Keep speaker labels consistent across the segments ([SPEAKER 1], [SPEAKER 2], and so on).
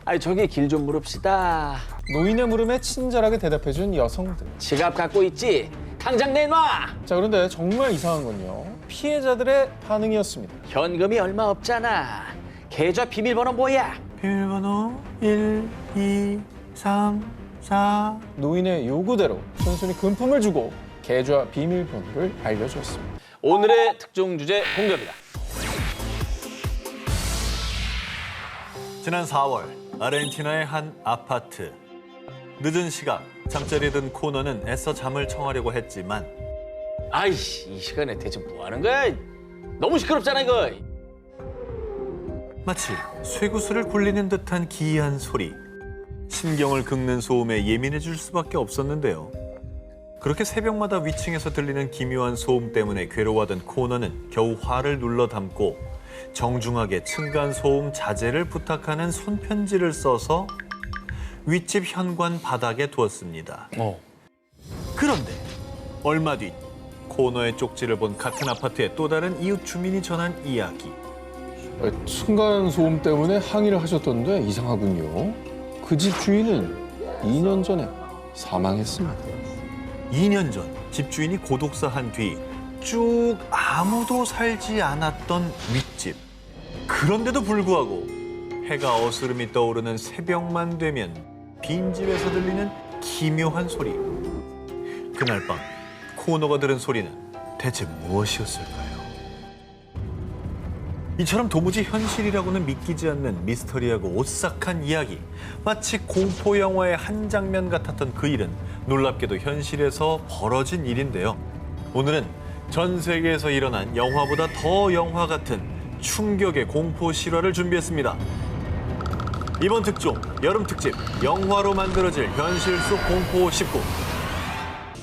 [SPEAKER 1] 아니 저기 길 좀 물읍시다.
[SPEAKER 2] 노인의 물음에 친절하게 대답해준 여성들.
[SPEAKER 1] 지갑 갖고 있지? 당장 내놔!
[SPEAKER 2] 자, 그런데 정말 이상한 건요. 피해자들의 반응이었습니다.
[SPEAKER 1] 현금이 얼마 없잖아. 계좌 비밀번호 뭐야?
[SPEAKER 3] 비밀번호 1, 2, 3, 4.
[SPEAKER 2] 노인의 요구대로 순순히 금품을 주고 계좌 비밀번호를 알려주었습니다.
[SPEAKER 1] 오늘의 특종 주제 공개합니다.
[SPEAKER 3] 지난 4월 아르헨티나의 한 아파트. 늦은 시각 잠자리에 든 코너는 애써 잠을 청하려고 했지만
[SPEAKER 1] 아이씨, 이 시간에 대체 뭐 하는 거야? 너무 시끄럽잖아, 이거.
[SPEAKER 3] 마치 쇠구슬을 굴리는 듯한 기이한 소리. 신경을 긁는 소음에 예민해질 수밖에 없었는데요. 그렇게 새벽마다 위층에서 들리는 기묘한 소음 때문에 괴로워하던 코너는 겨우 화를 눌러 담고 정중하게 층간 소음 자제를 부탁하는 손편지를 써서 윗집 현관 바닥에 두었습니다. 그런데 얼마 뒤 코너의 쪽지를 본 같은 아파트의 또 다른 이웃 주민이 전한 이야기.
[SPEAKER 2] 순간 소음 때문에 항의를 하셨던데 이상하군요. 그 집 주인은 2년 전에 사망했습니다.
[SPEAKER 3] 2년 전 집주인이 고독사한 뒤 쭉 아무도 살지 않았던 윗집. 그런데도 불구하고 해가 어스름이 떠오르는 새벽만 되면 빈집에서 들리는 기묘한 소리. 그날 밤 코너가 들은 소리는 대체 무엇이었을까요? 이처럼 도무지 현실이라고는 믿기지 않는 미스터리하고 오싹한 이야기. 마치 공포 영화의 한 장면 같았던 그 일은 놀랍게도 현실에서 벌어진 일인데요. 오늘은 전 세계에서 일어난 영화보다 더 영화 같은 충격의 공포 실화를 준비했습니다. 이번 특종 여름 특집 영화로 만들어질 현실 속 공포 19.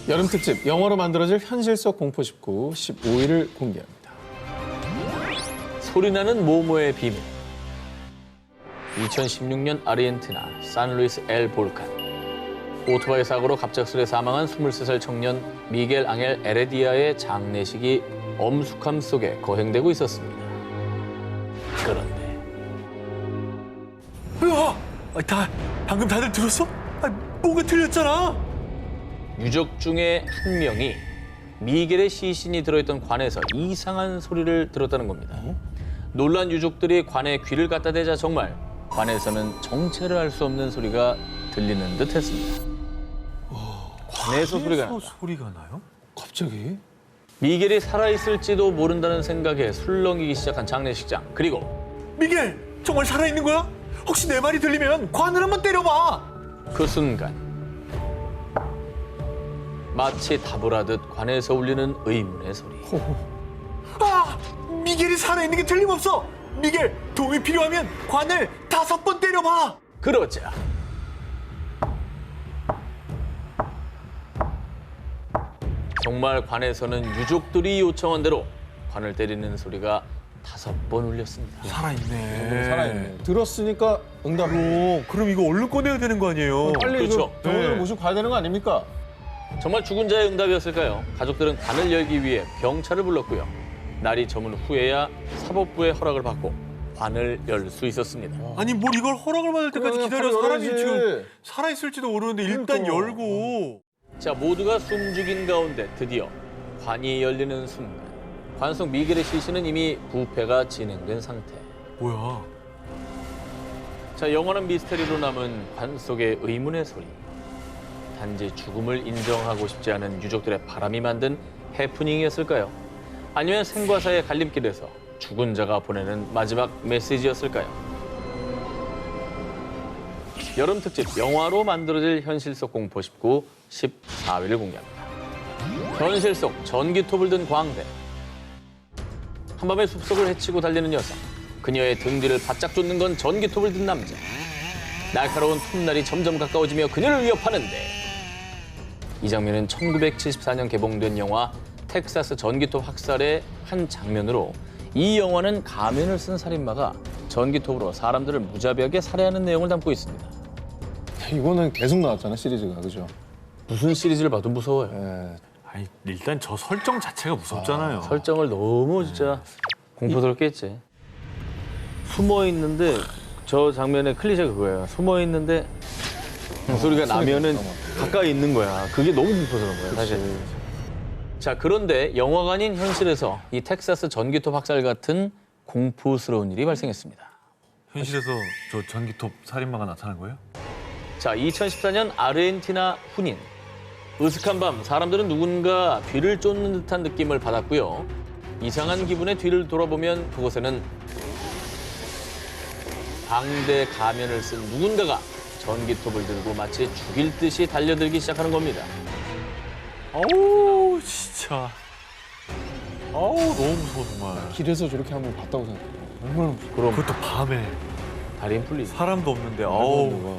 [SPEAKER 2] 여름 특집 영화로 만들어질 현실 속 공포 19 15일을 공개합니다.
[SPEAKER 1] 소리나는 모모의 비밀. 2016년 아르헨티나 산루이스 엘 볼칸. 오토바이 사고로 갑작스레 사망한 23살 청년 미겔 앙헬 에레디아의 장례식이 엄숙함 속에 거행되고 있었습니다. 그런데
[SPEAKER 3] 방금 다들 들었어? 뭐가 틀렸잖아.
[SPEAKER 1] 유족 중에 한 명이 미겔의 시신이 들어있던 관에서 이상한 소리를 들었다는 겁니다. 놀란 유족들이 관에 귀를 갖다 대자 정말 관에서는 정체를 알 수 없는 소리가 들리는 듯 했습니다. 관에서 소리가 난다.
[SPEAKER 3] 소리가 나요?
[SPEAKER 2] 갑자기?
[SPEAKER 1] 미겔이 살아있을지도 모른다는 생각에 술렁이기 시작한 장례식장. 그리고
[SPEAKER 3] 미겔, 정말 살아있는 거야? 혹시 내 말이 들리면 관을 한번 때려봐.
[SPEAKER 1] 그 순간 마치 다불하듯 관에서 울리는 의문의 소리.
[SPEAKER 3] 미겔이 살아있는 게 틀림없어. 미겔, 도움이 필요하면 관을 5번 때려봐.
[SPEAKER 1] 그러자 정말 관에서는 유족들이 요청한 대로 관을 때리는 소리가 5번 울렸습니다.
[SPEAKER 3] 살아있네.
[SPEAKER 2] 살아있네. 들었으니까 응답.
[SPEAKER 3] 그럼 이거 얼른 꺼내야 되는 거 아니에요?
[SPEAKER 2] 빨리
[SPEAKER 1] 그렇죠.
[SPEAKER 2] 이거 병원으로 모시고 가야 되는 거 아닙니까?
[SPEAKER 1] 정말 죽은 자의 응답이었을까요? 가족들은 관을 열기 위해 경찰을 불렀고요. 날이 저문 후에야 사법부의 허락을 받고 관을 열 수 있었습니다.
[SPEAKER 3] 아니 뭘 이걸 허락을 받을 때까지
[SPEAKER 2] 그래,
[SPEAKER 3] 기다려.
[SPEAKER 2] 바로
[SPEAKER 3] 사람이
[SPEAKER 2] 열어야지.
[SPEAKER 3] 지금 살아있을지도 모르는데 일단
[SPEAKER 2] 그러니까.
[SPEAKER 3] 열고.
[SPEAKER 1] 자, 모두가 숨죽인 가운데 드디어 관이 열리는 순간 관 속 미겔의 시신은 이미 부패가 진행된 상태.
[SPEAKER 3] 뭐야?
[SPEAKER 1] 자, 영원한 미스터리로 남은 관 속의 의문의 소리. 단지 죽음을 인정하고 싶지 않은 유족들의 바람이 만든 해프닝이었을까요? 아니면 생과 사의 갈림길에서 죽은 자가 보내는 마지막 메시지였을까요? 여름 특집 영화로 만들어질 현실 속 공포 19 14회를 공개합니다. 현실 속 전기톱을 든 광대. 한밤에 숲속을 헤치고 달리는 여성. 그녀의 등 뒤를 바짝 쫓는 건 전기톱을 든 남자. 날카로운 톱날이 점점 가까워지며 그녀를 위협하는데 이 장면은 1974년 개봉된 영화 텍사스 전기톱 학살의 한 장면으로 이 영화는 가면을 쓴 살인마가 전기톱으로 사람들을 무자비하게 살해하는 내용을 담고 있습니다.
[SPEAKER 2] 이거는 계속 나왔잖아, 시리즈가. 그죠?
[SPEAKER 1] 무슨 시리즈를 봐도 무서워요.
[SPEAKER 2] 예.
[SPEAKER 3] 아니 일단 저 설정 자체가 무섭잖아요.
[SPEAKER 1] 설정을 너무 진짜 공포스럽게 했지. 숨어 있는데 저 장면의 클리셰 그거예요. 숨어 있는데 소리가 나면은 가까이 있는 거야. 그게 너무 무서워서 그런 거야, 사실. 자, 그런데 영화가 아닌 현실에서 이 텍사스 전기톱 학살 같은 공포스러운 일이 발생했습니다.
[SPEAKER 3] 현실에서 저 전기톱 살인마가 나타난 거예요?
[SPEAKER 1] 자, 2014년 아르헨티나 훈인. 으슥한 밤 사람들은 누군가 뒤를 쫓는 듯한 느낌을 받았고요. 이상한 기분에 뒤를 돌아보면 그곳에는 방대 가면을 쓴 누군가가 전기톱을 들고 마치 죽일 듯이 달려들기 시작하는 겁니다.
[SPEAKER 3] 어우 진짜. 어우 너무 무서워 정말.
[SPEAKER 2] 길에서 저렇게 한번 봤다고 생각해요. 얼마나 무서워.
[SPEAKER 1] 그럼
[SPEAKER 3] 그것도 밤에
[SPEAKER 1] 달인 풀리지.
[SPEAKER 3] 사람도 없는데 어우.
[SPEAKER 2] 누가.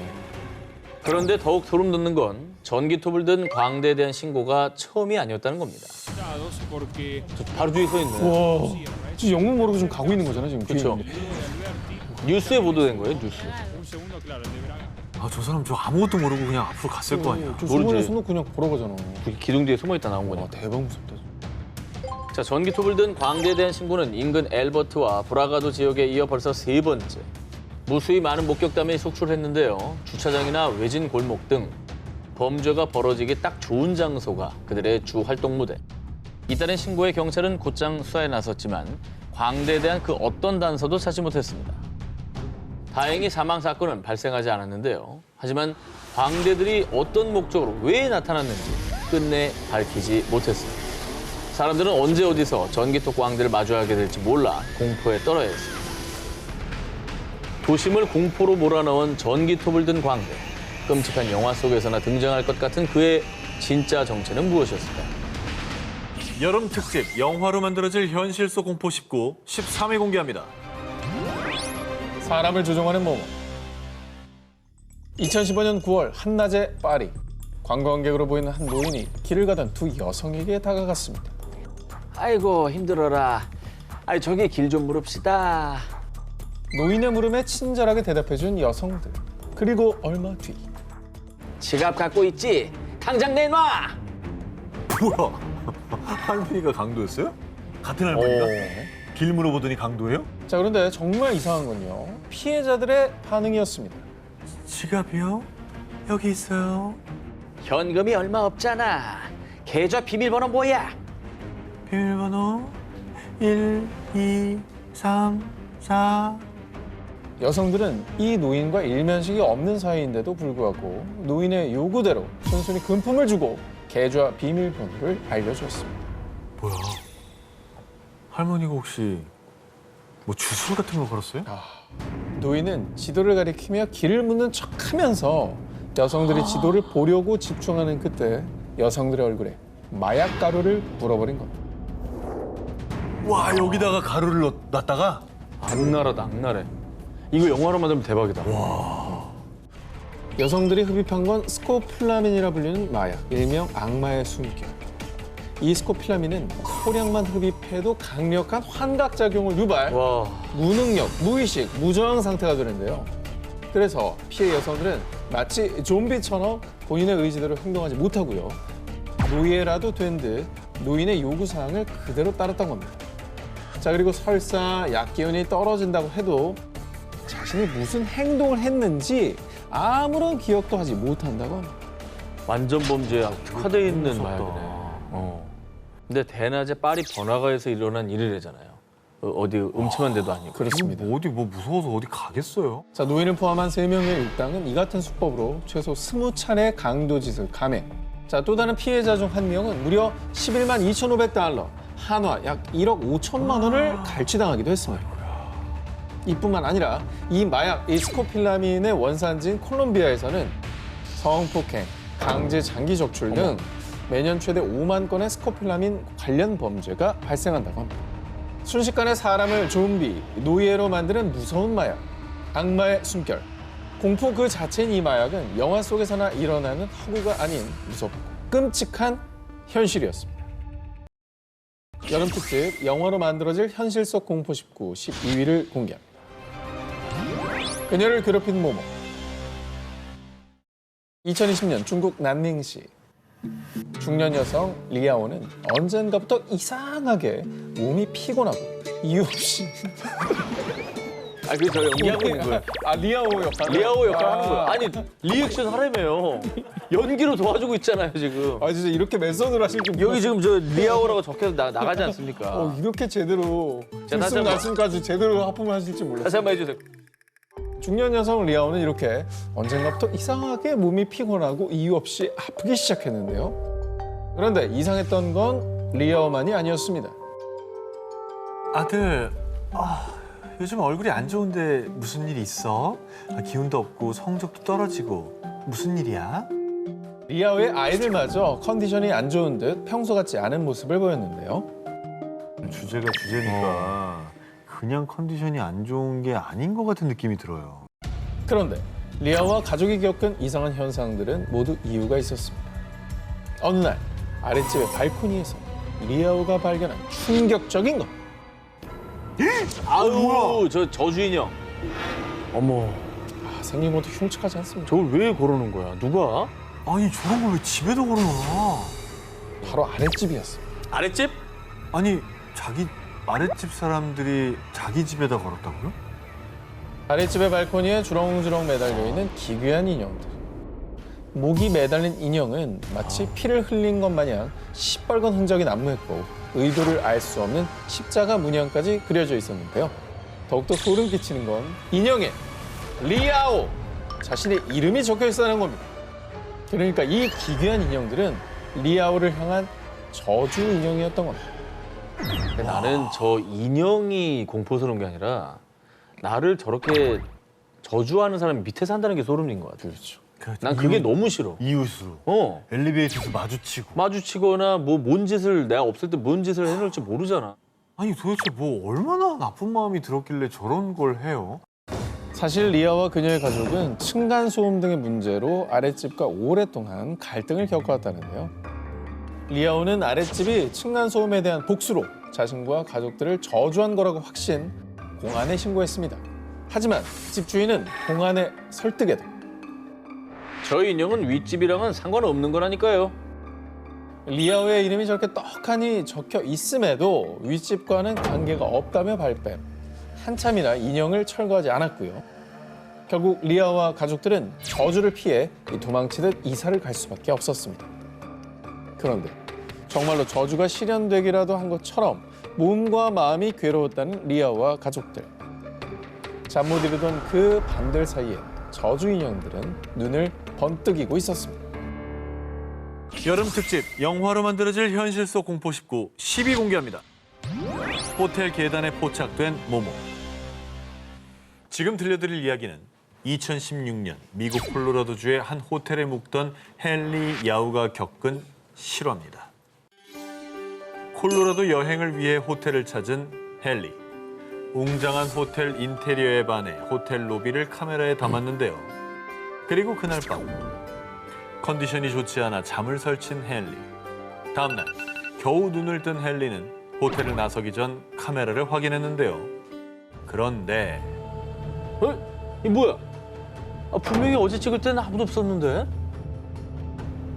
[SPEAKER 1] 그런데 더욱 소름 돋는 건 전기톱을 든 광대에 대한 신고가 처음이 아니었다는 겁니다. 저 바로 뒤에 서 있네.
[SPEAKER 2] 와, 지금 영문 모르고 좀 가고 있는 거잖아 지금. 뒤에
[SPEAKER 1] 그쵸.
[SPEAKER 2] 있는데.
[SPEAKER 1] 뉴스에 보도된 거예요, 뉴스.
[SPEAKER 3] 아 저 사람 저 아무것도 모르고 그냥 앞으로 갔을 거 아니야.
[SPEAKER 2] 저
[SPEAKER 1] 모르지.
[SPEAKER 2] 수건에 손 놓고 그냥 보러 가잖아.
[SPEAKER 1] 기둥 뒤에 숨어 있다 나온
[SPEAKER 2] 와,
[SPEAKER 1] 거니까.
[SPEAKER 2] 대박 무섭다.
[SPEAKER 1] 자, 전기톱을 든 광대에 대한 신고는 인근 엘버트와 브라가도 지역에 이어 벌써 3번째. 무수히 많은 목격담이 속출했는데요. 주차장이나 외진 골목 등 범죄가 벌어지기 딱 좋은 장소가 그들의 주 활동 무대. 이따른 신고에 경찰은 곧장 수사에 나섰지만 광대에 대한 그 어떤 단서도 찾지 못했습니다. 다행히 사망 사건은 발생하지 않았는데요. 하지만 광대들이 어떤 목적으로 왜 나타났는지 끝내 밝히지 못했습니다. 사람들은 언제 어디서 전기톱 광대를 마주하게 될지 몰라 공포에 떨어야 했습니다. 도심을 공포로 몰아넣은 전기톱을 든 광대. 끔찍한 영화 속에서나 등장할 것 같은 그의 진짜 정체는 무엇이었을까요?
[SPEAKER 3] 여름 특집 영화로 만들어질 현실 속 공포 19 13회 공개합니다.
[SPEAKER 2] 사람을 조종하는 모모. 2015년 9월 한낮의 파리. 관광객으로 보이는 한 노인이 길을 가던 두 여성에게 다가갔습니다.
[SPEAKER 1] 아이고 힘들어라. 아이 저기 길 좀 물읍시다.
[SPEAKER 2] 노인의 물음에 친절하게 대답해준 여성들. 그리고 얼마 뒤.
[SPEAKER 1] 지갑 갖고 있지? 당장 내놔!
[SPEAKER 3] 뭐야? 할머니가 강도였어요? 같은 할머니가? 길 물어보더니 강도예요?
[SPEAKER 2] 자, 그런데 정말 이상한 건요. 피해자들의 반응이었습니다.
[SPEAKER 3] 지갑이요? 여기 있어요.
[SPEAKER 1] 현금이 얼마 없잖아. 계좌 비밀번호 뭐야?
[SPEAKER 3] 비밀번호 1, 2, 3, 4.
[SPEAKER 2] 여성들은 이 노인과 일면식이 없는 사이인데도 불구하고 노인의 요구대로 순순히 금품을 주고 계좌 비밀번호를 알려주었습니다.
[SPEAKER 3] 뭐야? 할머니가 혹시 뭐 주술 같은 거 걸었어요?
[SPEAKER 2] 노인은 지도를 가리키며 길을 묻는 척하면서 여성들이 지도를 보려고 집중하는 그때 여성들의 얼굴에 마약 가루를 물어버린 겁니다.
[SPEAKER 3] 와 여기다가 가루를 놨다가?
[SPEAKER 1] 악랄하다 악랄해. 이거 영화로 만들면 대박이다.
[SPEAKER 2] 여성들이 흡입한 건 스코폴라민이라 불리는 마약, 일명 악마의 숨결. 이 스코폴라민은 소량만 흡입해도 강력한 환각작용을 유발,
[SPEAKER 1] 와.
[SPEAKER 2] 무능력, 무의식, 무저항 상태가 되는데요. 그래서 피해 여성들은 마치 좀비처럼 본인의 의지대로 행동하지 못하고요. 노예라도 된 듯 노인의 요구사항을 그대로 따랐던 겁니다. 자, 그리고 설사 약 기운이 떨어진다고 해도 자신이 무슨 행동을 했는지 아무런 기억도 하지 못한다고 합니다.
[SPEAKER 1] 완전 범죄에 특화되어 있는
[SPEAKER 3] 무섭다.
[SPEAKER 1] 마약이네. 근데 대낮에 파리 번화가에서 일어난 일이래잖아요. 어디 음침한 데도 아니고.
[SPEAKER 2] 그렇습니다.
[SPEAKER 3] 뭐 어디 뭐 무서워서 어디 가겠어요?
[SPEAKER 2] 자, 노인을 포함한 3명의 일당은 이 같은 수법으로 최소 20차례 강도짓을 감해. 자, 또 다른 피해자 중 한 명은 무려 11만 2,500달러, 한화 약 1억 5천만 원을 갈취당하기도 했습니다. 이뿐만 아니라 이 마약, 이 스코필라민의 원산지인 콜롬비아에서는 성폭행, 강제 장기 적출 등 매년 최대 5만 건의 스코필라민 관련 범죄가 발생한다고 합니다. 순식간에 사람을 좀비, 노예로 만드는 무서운 마약, 악마의 숨결. 공포 그 자체인 이 마약은 영화 속에서나 일어나는 허구가 아닌 무섭고 끔찍한 현실이었습니다. 여름 특집 영화로 만들어질 현실 속 공포 19 12위를 공개합니다. 그녀를 괴롭힌 모모. 2020년 중국 난닝시. 중년 여성 리아오는 언젠가부터 이상하게 몸이 피곤하고 이유 없이
[SPEAKER 1] 아, 그저 연기하고 있는 거예요.
[SPEAKER 2] 아, 리아오 역할.
[SPEAKER 1] 리아오 역할 하는 거예요. 아니, 리액션 하라며요. 연기로 도와주고 있잖아요, 지금.
[SPEAKER 2] 아, 진짜 이렇게 맨손으로 하실 줄
[SPEAKER 1] 여기 지금 저 리아오라고 적혀서 나가지 않습니까?
[SPEAKER 2] 이렇게 제대로
[SPEAKER 1] 자, 다시 한번.
[SPEAKER 2] 말씀까지 제대로 하품을 하실 줄 몰랐어요.
[SPEAKER 1] 다시 한 번 해주세요.
[SPEAKER 2] 중년 여성 리아오는 이렇게 언젠가부터 이상하게 몸이 피곤하고 이유 없이 아프기 시작했는데요. 그런데 이상했던 건 리아오만이 아니었습니다.
[SPEAKER 3] 아들, 요즘 얼굴이 안 좋은데 무슨 일 있어? 기운도 없고 성적도 떨어지고 무슨 일이야?
[SPEAKER 2] 리아오의 아이들마저 컨디션이 안 좋은 듯 평소 같지 않은 모습을 보였는데요.
[SPEAKER 3] 주제가 주제니까 그냥 컨디션이 안 좋은 게 아닌 것 같은 느낌이 들어요.
[SPEAKER 2] 그런데 리아오와 가족이 겪은 이상한 현상들은 모두 이유가 있었습니다. 어느 날 아랫집의 발코니에서 리아오가 발견한 충격적인 것.
[SPEAKER 1] 아우, 저 저주인형. 어머,
[SPEAKER 2] 생긴 것도 흉측하지 않습니다.
[SPEAKER 1] 저걸 왜 걸어놓은 거야? 누가?
[SPEAKER 3] 아니 저런 걸 왜 집에다 걸어놔?
[SPEAKER 2] 바로 아랫집이었습니다.
[SPEAKER 1] 아랫집?
[SPEAKER 3] 아니 자기 아랫집 사람들이 자기 집에다 걸었다고요?
[SPEAKER 2] 아랫집의 발코니에 주렁주렁 매달려 있는 기괴한 인형들. 목이 매달린 인형은 마치 피를 흘린 것 마냥 시뻘건 흔적이 난무했고 의도를 알 수 없는 십자가 문양까지 그려져 있었는데요. 더욱더 소름 끼치는 건 인형에 리아오 자신의 이름이 적혀 있다는 겁니다. 그러니까 이 기괴한 인형들은 리아오를 향한 저주 인형이었던 겁니다.
[SPEAKER 1] 근데 나는 저 인형이 공포스러운 게 아니라 나를 저렇게 저주하는 사람이 밑에 산다는 게 소름인 것 같아.
[SPEAKER 2] 그렇죠.
[SPEAKER 1] 난 그게 너무 싫어.
[SPEAKER 3] 이웃으로
[SPEAKER 1] 어.
[SPEAKER 3] 엘리베이터에서 마주치고.
[SPEAKER 1] 마주치거나 뭐 뭔 짓을 내가 없을 때 뭔 짓을 해놓을지 모르잖아.
[SPEAKER 3] 아니 도대체 뭐 얼마나 나쁜 마음이 들었길래 저런 걸 해요?
[SPEAKER 2] 사실 리아와 그녀의 가족은 층간소음 등의 문제로 아랫집과 오랫동안 갈등을 겪어왔다는데요. 리아오는 아랫집이 층간소음에 대한 복수로 자신과 가족들을 저주한 거라고 확신, 공안에 신고했습니다. 하지만 집주인은 공안의 설득에도
[SPEAKER 1] 저 인형은 윗집이랑은 상관없는 거라니까요.
[SPEAKER 2] 리아오의 이름이 저렇게 떡하니 적혀 있음에도 윗집과는 관계가 없다며 발뺌. 한참이나 인형을 철거하지 않았고요. 결국 리아와 가족들은 저주를 피해 도망치듯 이사를 갈 수밖에 없었습니다. 그런데 정말로 저주가 실현되기라도 한 것처럼 몸과 마음이 괴로웠다는 리아와 가족들. 잠 못 이루던 그 밤들 사이에 저주 인형들은 눈을 번뜩이고 있었습니다.
[SPEAKER 3] 여름 특집 영화로 만들어질 현실 속 공포 19 10위 공개합니다. 호텔 계단에 포착된 모모. 지금 들려드릴 이야기는 2016년 미국 콜로라도주의 한 호텔에 묵던 헨리 야우가 겪은 실화입니다. 콜로라도 여행을 위해 호텔을 찾은 헨리. 웅장한 호텔 인테리어에 반해 호텔 로비를 카메라에 담았는데요. 그리고 그날 밤 컨디션이 좋지 않아 잠을 설친 헨리. 다음 날 겨우 눈을 뜬 헨리는 호텔을 나서기 전 카메라를 확인했는데요. 그런데
[SPEAKER 1] 이 뭐야? 분명히 어제 찍을 때는 아무도 없었는데?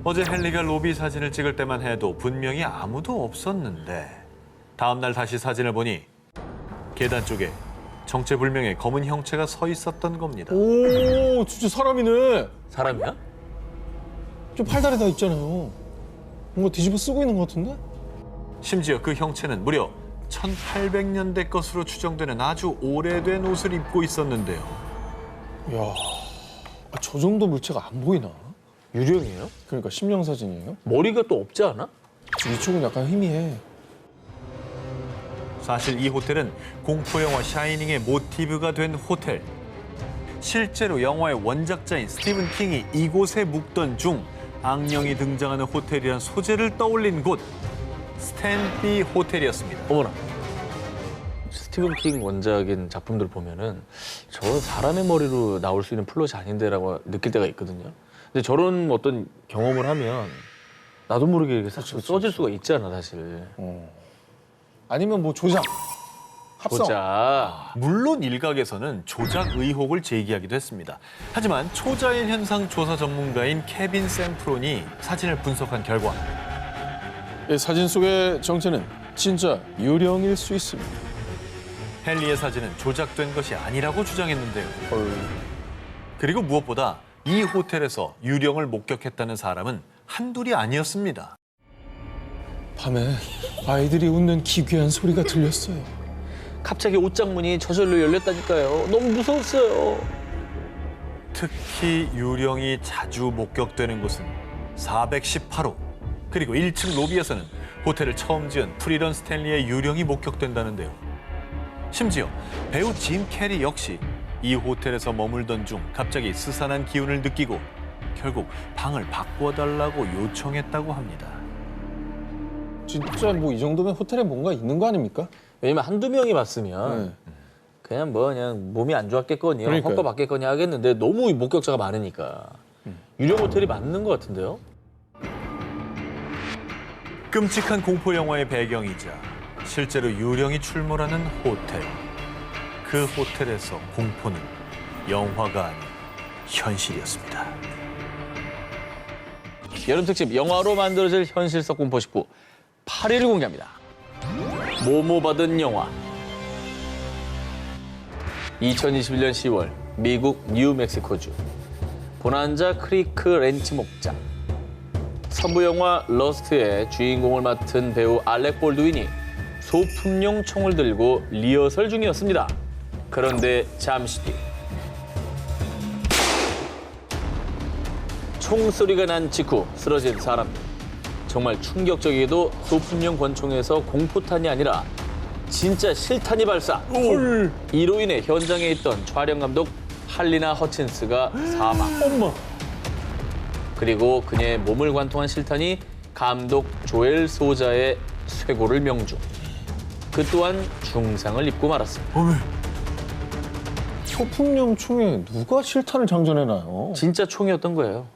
[SPEAKER 3] 어제 헨리가 로비 사진을 찍을 때만 해도 분명히 아무도 없었는데 다음 날 다시 사진을 보니 계단 쪽에 정체불명의 검은 형체가 서 있었던 겁니다.
[SPEAKER 2] 오, 진짜 사람이네.
[SPEAKER 1] 사람이야?
[SPEAKER 2] 좀 팔다리 다 있잖아요. 뭔가 뒤집어 쓰고 있는 것 같은데?
[SPEAKER 3] 심지어 그 형체는 무려 1800년대 것으로 추정되는 아주 오래된 옷을 입고 있었는데요.
[SPEAKER 2] 이야, 저 정도 물체가 안 보이나?
[SPEAKER 1] 유령이에요?
[SPEAKER 2] 그러니까 심령 사진이에요?
[SPEAKER 1] 머리가 또 없지 않아?
[SPEAKER 2] 이쪽은 약간 희미해.
[SPEAKER 3] 사실 이 호텔은 공포영화 샤이닝의 모티브가 된 호텔. 실제로 영화의 원작자인 스티븐 킹이 이곳에 묵던 중 악령이 등장하는 호텔이란 소재를 떠올린 곳, 스탠비 호텔이었습니다.
[SPEAKER 1] 어머나. 스티븐 킹 원작인 작품들 보면은 저 사람의 머리로 나올 수 있는 플롯이 아닌데라고 느낄 때가 있거든요. 근데 저런 어떤 경험을 하면 나도 모르게 이렇게 써질 수가 있잖아, 사실.
[SPEAKER 2] 아니면 뭐 조작, 합성.
[SPEAKER 1] 보자.
[SPEAKER 3] 물론 일각에서는 조작 의혹을 제기하기도 했습니다. 하지만 초자연 현상 조사 전문가인 케빈 샘프론이 사진을 분석한 결과
[SPEAKER 2] 이 사진 속의 정체는 진짜 유령일 수 있습니다.
[SPEAKER 3] 헨리의 사진은 조작된 것이 아니라고 주장했는데요. 그리고 무엇보다 이 호텔에서 유령을 목격했다는 사람은 한둘이 아니었습니다.
[SPEAKER 2] 밤에 아이들이 웃는 기괴한 소리가 들렸어요.
[SPEAKER 1] 갑자기 옷장문이 저절로 열렸다니까요. 너무 무서웠어요.
[SPEAKER 3] 특히 유령이 자주 목격되는 곳은 418호, 그리고 1층 로비에서는 호텔을 처음 지은 프리런 스탠리의 유령이 목격된다는데요. 심지어 배우 짐 캐리 역시 이 호텔에서 머물던 중 갑자기 스산한 기운을 느끼고 결국 방을 바꿔달라고 요청했다고 합니다.
[SPEAKER 2] 진짜 뭐 이 정도면 호텔에 뭔가 있는 거 아닙니까?
[SPEAKER 1] 왜냐면 한두 명이 봤으면
[SPEAKER 2] 네.
[SPEAKER 1] 그냥 몸이 안 좋았겠거니,
[SPEAKER 2] 그러니까요.
[SPEAKER 1] 헛거 받겠거니 하겠는데 너무 목격자가 많으니까 유령 호텔이 맞는 것 같은데요?
[SPEAKER 3] 끔찍한 공포 영화의 배경이자 실제로 유령이 출몰하는 호텔. 그 호텔에서 공포는 영화가 아닌 현실이었습니다.
[SPEAKER 1] 여름 특집 영화로 만들어질 현실 속 공포 19 8위를 공개합니다. 모모 받은 영화. 2021년 10월 미국 뉴멕시코주 보난자 크리크 렌치 목장. 서부 영화 러스트의 주인공을 맡은 배우 알렉 볼드윈이 소품용 총을 들고 리허설 중이었습니다. 그런데 잠시 뒤 총소리가 난 직후 쓰러진 사람들. 정말 충격적이게도 소품용 권총에서 공포탄이 아니라 진짜 실탄이 발사.
[SPEAKER 2] 헐.
[SPEAKER 1] 이로 인해 현장에 있던 촬영 감독 할리나 허친스가 사망.
[SPEAKER 2] 엄마.
[SPEAKER 1] 그리고 그녀의 몸을 관통한 실탄이 감독 조엘 소자의 쇄골을 명중. 그 또한 중상을 입고 말았습니다.
[SPEAKER 2] 소품용 총에 누가 실탄을 장전해놔요?
[SPEAKER 1] 진짜 총이었던 거예요.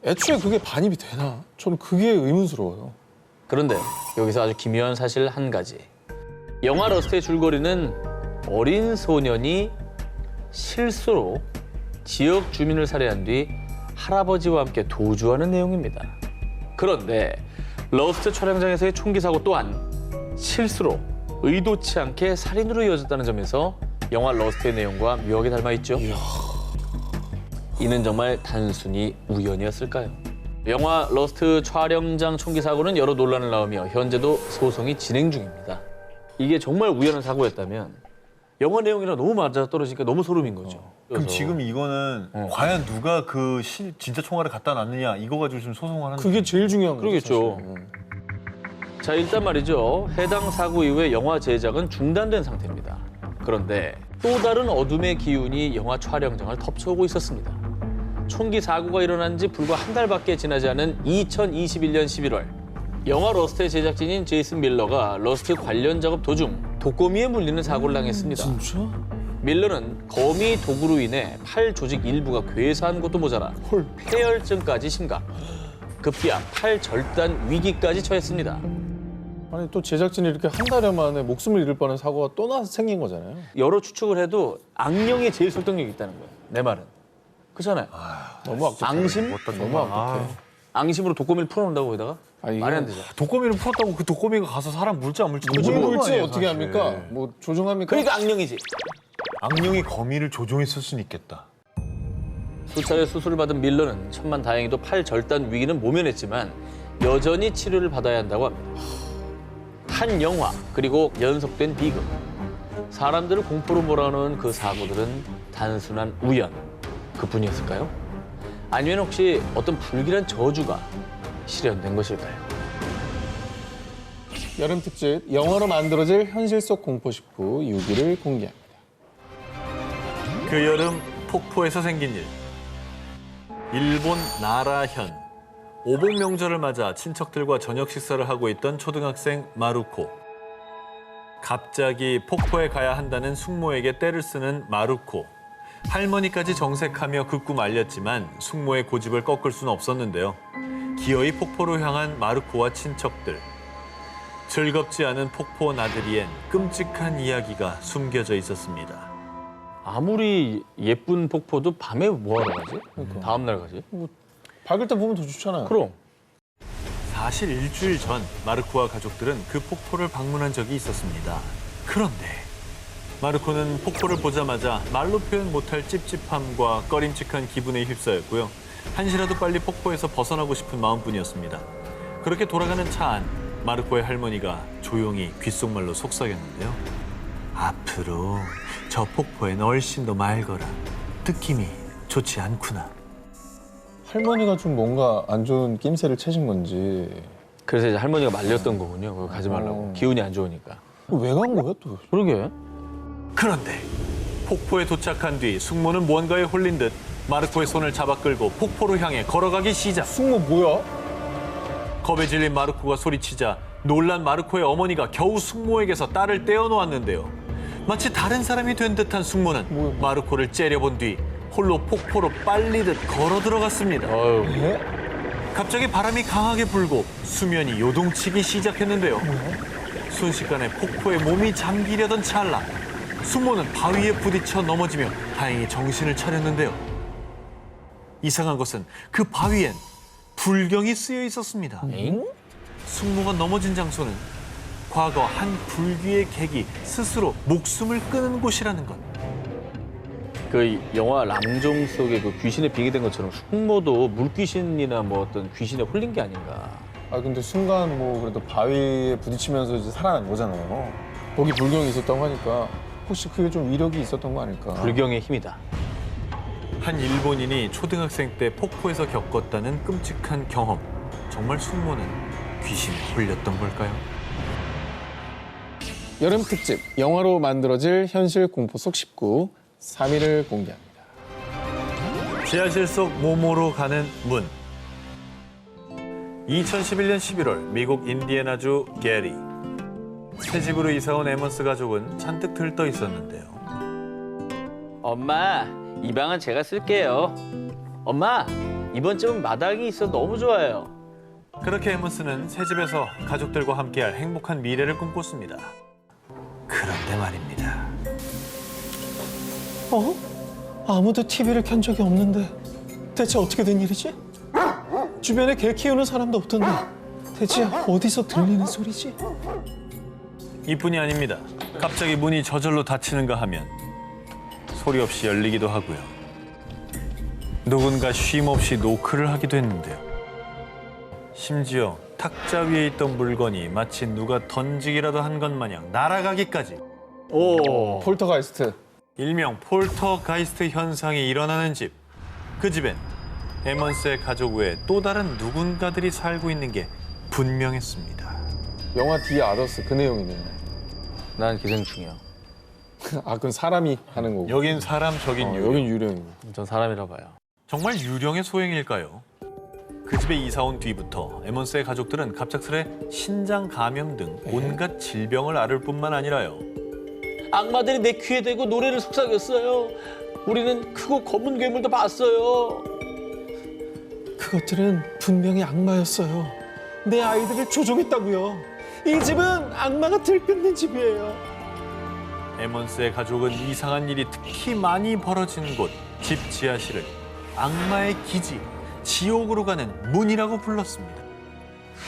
[SPEAKER 2] 애초에 그게 반입이 되나? 저는 그게 의문스러워요.
[SPEAKER 1] 그런데 여기서 아주 기묘한 사실 한 가지. 영화 러스트의 줄거리는 어린 소년이 실수로 지역 주민을 살해한 뒤 할아버지와 함께 도주하는 내용입니다. 그런데 러스트 촬영장에서의 총기 사고 또한 실수로 의도치 않게 살인으로 이어졌다는 점에서 영화 러스트의 내용과 묘하게 닮아 있죠. 이는 정말 단순히 우연이었을까요? 영화 러스트 촬영장 총기 사고는 여러 논란을 낳으며 현재도 소송이 진행 중입니다. 이게 정말 우연한 사고였다면 영화 내용이랑 너무 맞아떨어지니까 너무 소름인 거죠.
[SPEAKER 3] 그럼
[SPEAKER 1] 그래서
[SPEAKER 3] 지금 이거는 과연 누가 그 진짜 총알을 갖다 놨느냐 이거 가지고 지금 소송을 하는
[SPEAKER 2] 그게 제일 중요한 거죠.
[SPEAKER 1] 그러겠죠.
[SPEAKER 2] 사실.
[SPEAKER 1] 자, 일단 말이죠. 해당 사고 이후에 영화 제작은 중단된 상태입니다. 그런데 또 다른 어둠의 기운이 영화 촬영장을 덮쳐오고 있었습니다. 총기 사고가 일어난 지 불과 한 달밖에 지나지 않은 2021년 11월 영화 러스트의 제작진인 제이슨 밀러가 러스트 관련 작업 도중 독거미에 물리는 사고를 당했습니다.
[SPEAKER 2] 진짜?
[SPEAKER 1] 밀러는 거미 독으로 인해 팔 조직 일부가 괴사한 것도 모자라
[SPEAKER 2] 헐.
[SPEAKER 1] 폐혈증까지 심각. 급기야 팔 절단 위기까지 처했습니다.
[SPEAKER 2] 아니 또 제작진이 이렇게 한 달여 만에 목숨을 잃을 뻔한 사고가 또 나서 생긴 거잖아요.
[SPEAKER 1] 여러 추측을 해도 악령이 제일 설득력이 있다는 거예요. 내 말은. 그렇잖아요.
[SPEAKER 2] 너무 악독해.
[SPEAKER 1] 앙심?
[SPEAKER 2] 너무 악독해.
[SPEAKER 1] 앙심으로 독거미를 풀어놓는다고 거기다가?
[SPEAKER 2] 아, 이게
[SPEAKER 1] 말이 안 되죠.
[SPEAKER 3] 독거미를 풀었다고 그 독거미가 가서 사람 물지 안 물지
[SPEAKER 2] 누굴
[SPEAKER 3] 모르는 거
[SPEAKER 2] 물지
[SPEAKER 3] 아니에요,
[SPEAKER 2] 어떻게
[SPEAKER 3] 사실.
[SPEAKER 2] 합니까? 뭐 조종합니까?
[SPEAKER 1] 그러니까 악령이지.
[SPEAKER 3] 악령이 거미를 조종했을 수는 있겠다.
[SPEAKER 1] 수차례 수술을 받은 밀러는 천만다행히도 팔 절단 위기는 모면했지만 여전히 치료를 받아야 한다고 합니다. 한 영화 그리고 연속된 비극. 사람들을 공포로 몰아넣은 그 사고들은 단순한 우연 그뿐이었을까요? 아니면 혹시 어떤 불길한 저주가 실현된 것일까요?
[SPEAKER 2] 여름 특집 영화로 만들어질 현실 속 공포 19 6위를 공개합니다.
[SPEAKER 3] 그 여름 폭포에서 생긴 일. 일본 나라현. 오복 명절을 맞아 친척들과 저녁 식사를 하고 있던 초등학생 마루코. 갑자기 폭포에 가야 한다는 숙모에게 떼를 쓰는 마루코. 할머니까지 정색하며 그 꿈 알렸지만 숙모의 고집을 꺾을 수는 없었는데요. 기어이 폭포로 향한 마루코와 친척들. 즐겁지 않은 폭포 나들이엔 끔찍한 이야기가 숨겨져 있었습니다.
[SPEAKER 1] 아무리 예쁜 폭포도 밤에 뭐하러 가지? 다음 날 가지?
[SPEAKER 2] 밝을 때 보면 더 좋잖아요.
[SPEAKER 1] 그럼.
[SPEAKER 3] 사실 일주일 전 마르코와 가족들은 그 폭포를 방문한 적이 있었습니다. 그런데 마르코는 폭포를 보자마자 말로 표현 못할 찝찝함과 꺼림칙한 기분에 휩싸였고요. 한시라도 빨리 폭포에서 벗어나고 싶은 마음뿐이었습니다. 그렇게 돌아가는 차 안, 마르코의 할머니가 조용히 귓속말로 속삭였는데요. 앞으로 저 폭포엔 얼씬 더 맑어라. 느낌이 좋지 않구나.
[SPEAKER 2] 할머니가 좀 뭔가 안 좋은 낌새를 채신 건지
[SPEAKER 1] 그래서 이제 할머니가 말렸던 거군요. 그거 가지 말라고. 기운이 안 좋으니까.
[SPEAKER 2] 왜 간 거야 또?
[SPEAKER 1] 그러게.
[SPEAKER 3] 그런데 폭포에 도착한 뒤 숙모는 무언가에 홀린 듯 마르코의 손을 잡아 끌고 폭포로 향해 걸어가기 시작.
[SPEAKER 2] 숙모 뭐야?
[SPEAKER 3] 겁에 질린 마르코가 소리치자 놀란 마르코의 어머니가 겨우 숙모에게서 딸을 떼어놓았는데요. 마치 다른 사람이 된 듯한 숙모는
[SPEAKER 2] 뭐야?
[SPEAKER 3] 마르코를 째려본 뒤 홀로 폭포로 빨리듯 걸어 들어갔습니다.
[SPEAKER 1] 어휴.
[SPEAKER 2] 예?
[SPEAKER 3] 갑자기 바람이 강하게 불고 수면이 요동치기 시작했는데요. 순식간에 폭포에 몸이 잠기려던 찰나 숙모는 바위에 부딪혀 넘어지며 다행히 정신을 차렸는데요. 이상한 것은 그 바위엔 불경이 쓰여 있었습니다.
[SPEAKER 1] 에잉?
[SPEAKER 3] 숙모가 넘어진 장소는 과거 한 불귀의 객이 스스로 목숨을 끊은 곳이라는 것.
[SPEAKER 1] 그 영화 람종 속에 그 귀신에 빙의 된 것처럼 숙모도 물귀신이나 뭐 어떤 귀신에 홀린 게 아닌가.
[SPEAKER 2] 아 근데 순간 뭐 그래도 바위에 부딪히면서 이제 살아난 거잖아요. 거기 불경이 있었다고 하니까 혹시 그게 좀 위력이 있었던 거 아닐까?
[SPEAKER 1] 불경의 힘이다.
[SPEAKER 3] 한 일본인이 초등학생 때 폭포에서 겪었다는 끔찍한 경험. 정말 숙모는 귀신에 홀렸던 걸까요?
[SPEAKER 2] 여름 특집 영화로 만들어질 현실 공포 속 19 3위를 공개합니다.
[SPEAKER 3] 지하실 속 모모로 가는 문. 2011년 11월 미국 인디애나주 게리. 새 집으로 이사 온 에먼스 가족은 잔뜩 들떠 있었는데요.
[SPEAKER 1] 엄마, 이 방은 제가 쓸게요. 엄마, 이번쯤은 마당이 있어 너무 좋아요.
[SPEAKER 3] 그렇게 에먼스는 새 집에서 가족들과 함께할 행복한 미래를 꿈꿨습니다. 그런데 말입니다.
[SPEAKER 2] 어? 아무도 TV를 켠 적이 없는데 대체 어떻게 된 일이지? 주변에 개 키우는 사람도 없던데 대체 어디서 들리는 소리지?
[SPEAKER 3] 이뿐이 아닙니다. 갑자기 문이 저절로 닫히는가 하면 소리 없이 열리기도 하고요. 누군가 쉼 없이 노크를 하기도 했는데요. 심지어 탁자 위에 있던 물건이 마치 누가 던지기라도 한 것 마냥 날아가기까지.
[SPEAKER 1] 오.
[SPEAKER 2] 폴터가이스트.
[SPEAKER 3] 일명 폴터가이스트 현상이 일어나는 집. 그 집엔 에먼스의 가족 외에 또 다른 누군가들이 살고 있는 게 분명했습니다.
[SPEAKER 2] 영화 디 아더스 그 내용이네요.
[SPEAKER 1] 난 기생충이야.
[SPEAKER 2] 아 그건 사람이 하는 거고.
[SPEAKER 3] 여긴 사람, 저긴 유령.
[SPEAKER 2] 여긴 유령이고.
[SPEAKER 1] 전 사람이라 봐요.
[SPEAKER 3] 정말 유령의 소행일까요? 그 집에 이사 온 뒤부터 에먼스의 가족들은 갑작스레 신장 감염 등 온갖 질병을 앓을 뿐만 아니라요.
[SPEAKER 1] 악마들이 내 귀에 대고 노래를 속삭였어요. 우리는 크고 검은 괴물도 봤어요.
[SPEAKER 2] 그것들은 분명히 악마였어요. 내 아이들을 조종했다고요. 이 집은 악마가 들끓는 집이에요.
[SPEAKER 3] 에먼스의 가족은 이상한 일이 특히 많이 벌어진 곳, 집 지하실을 악마의 기지, 지옥으로 가는 문이라고 불렀습니다.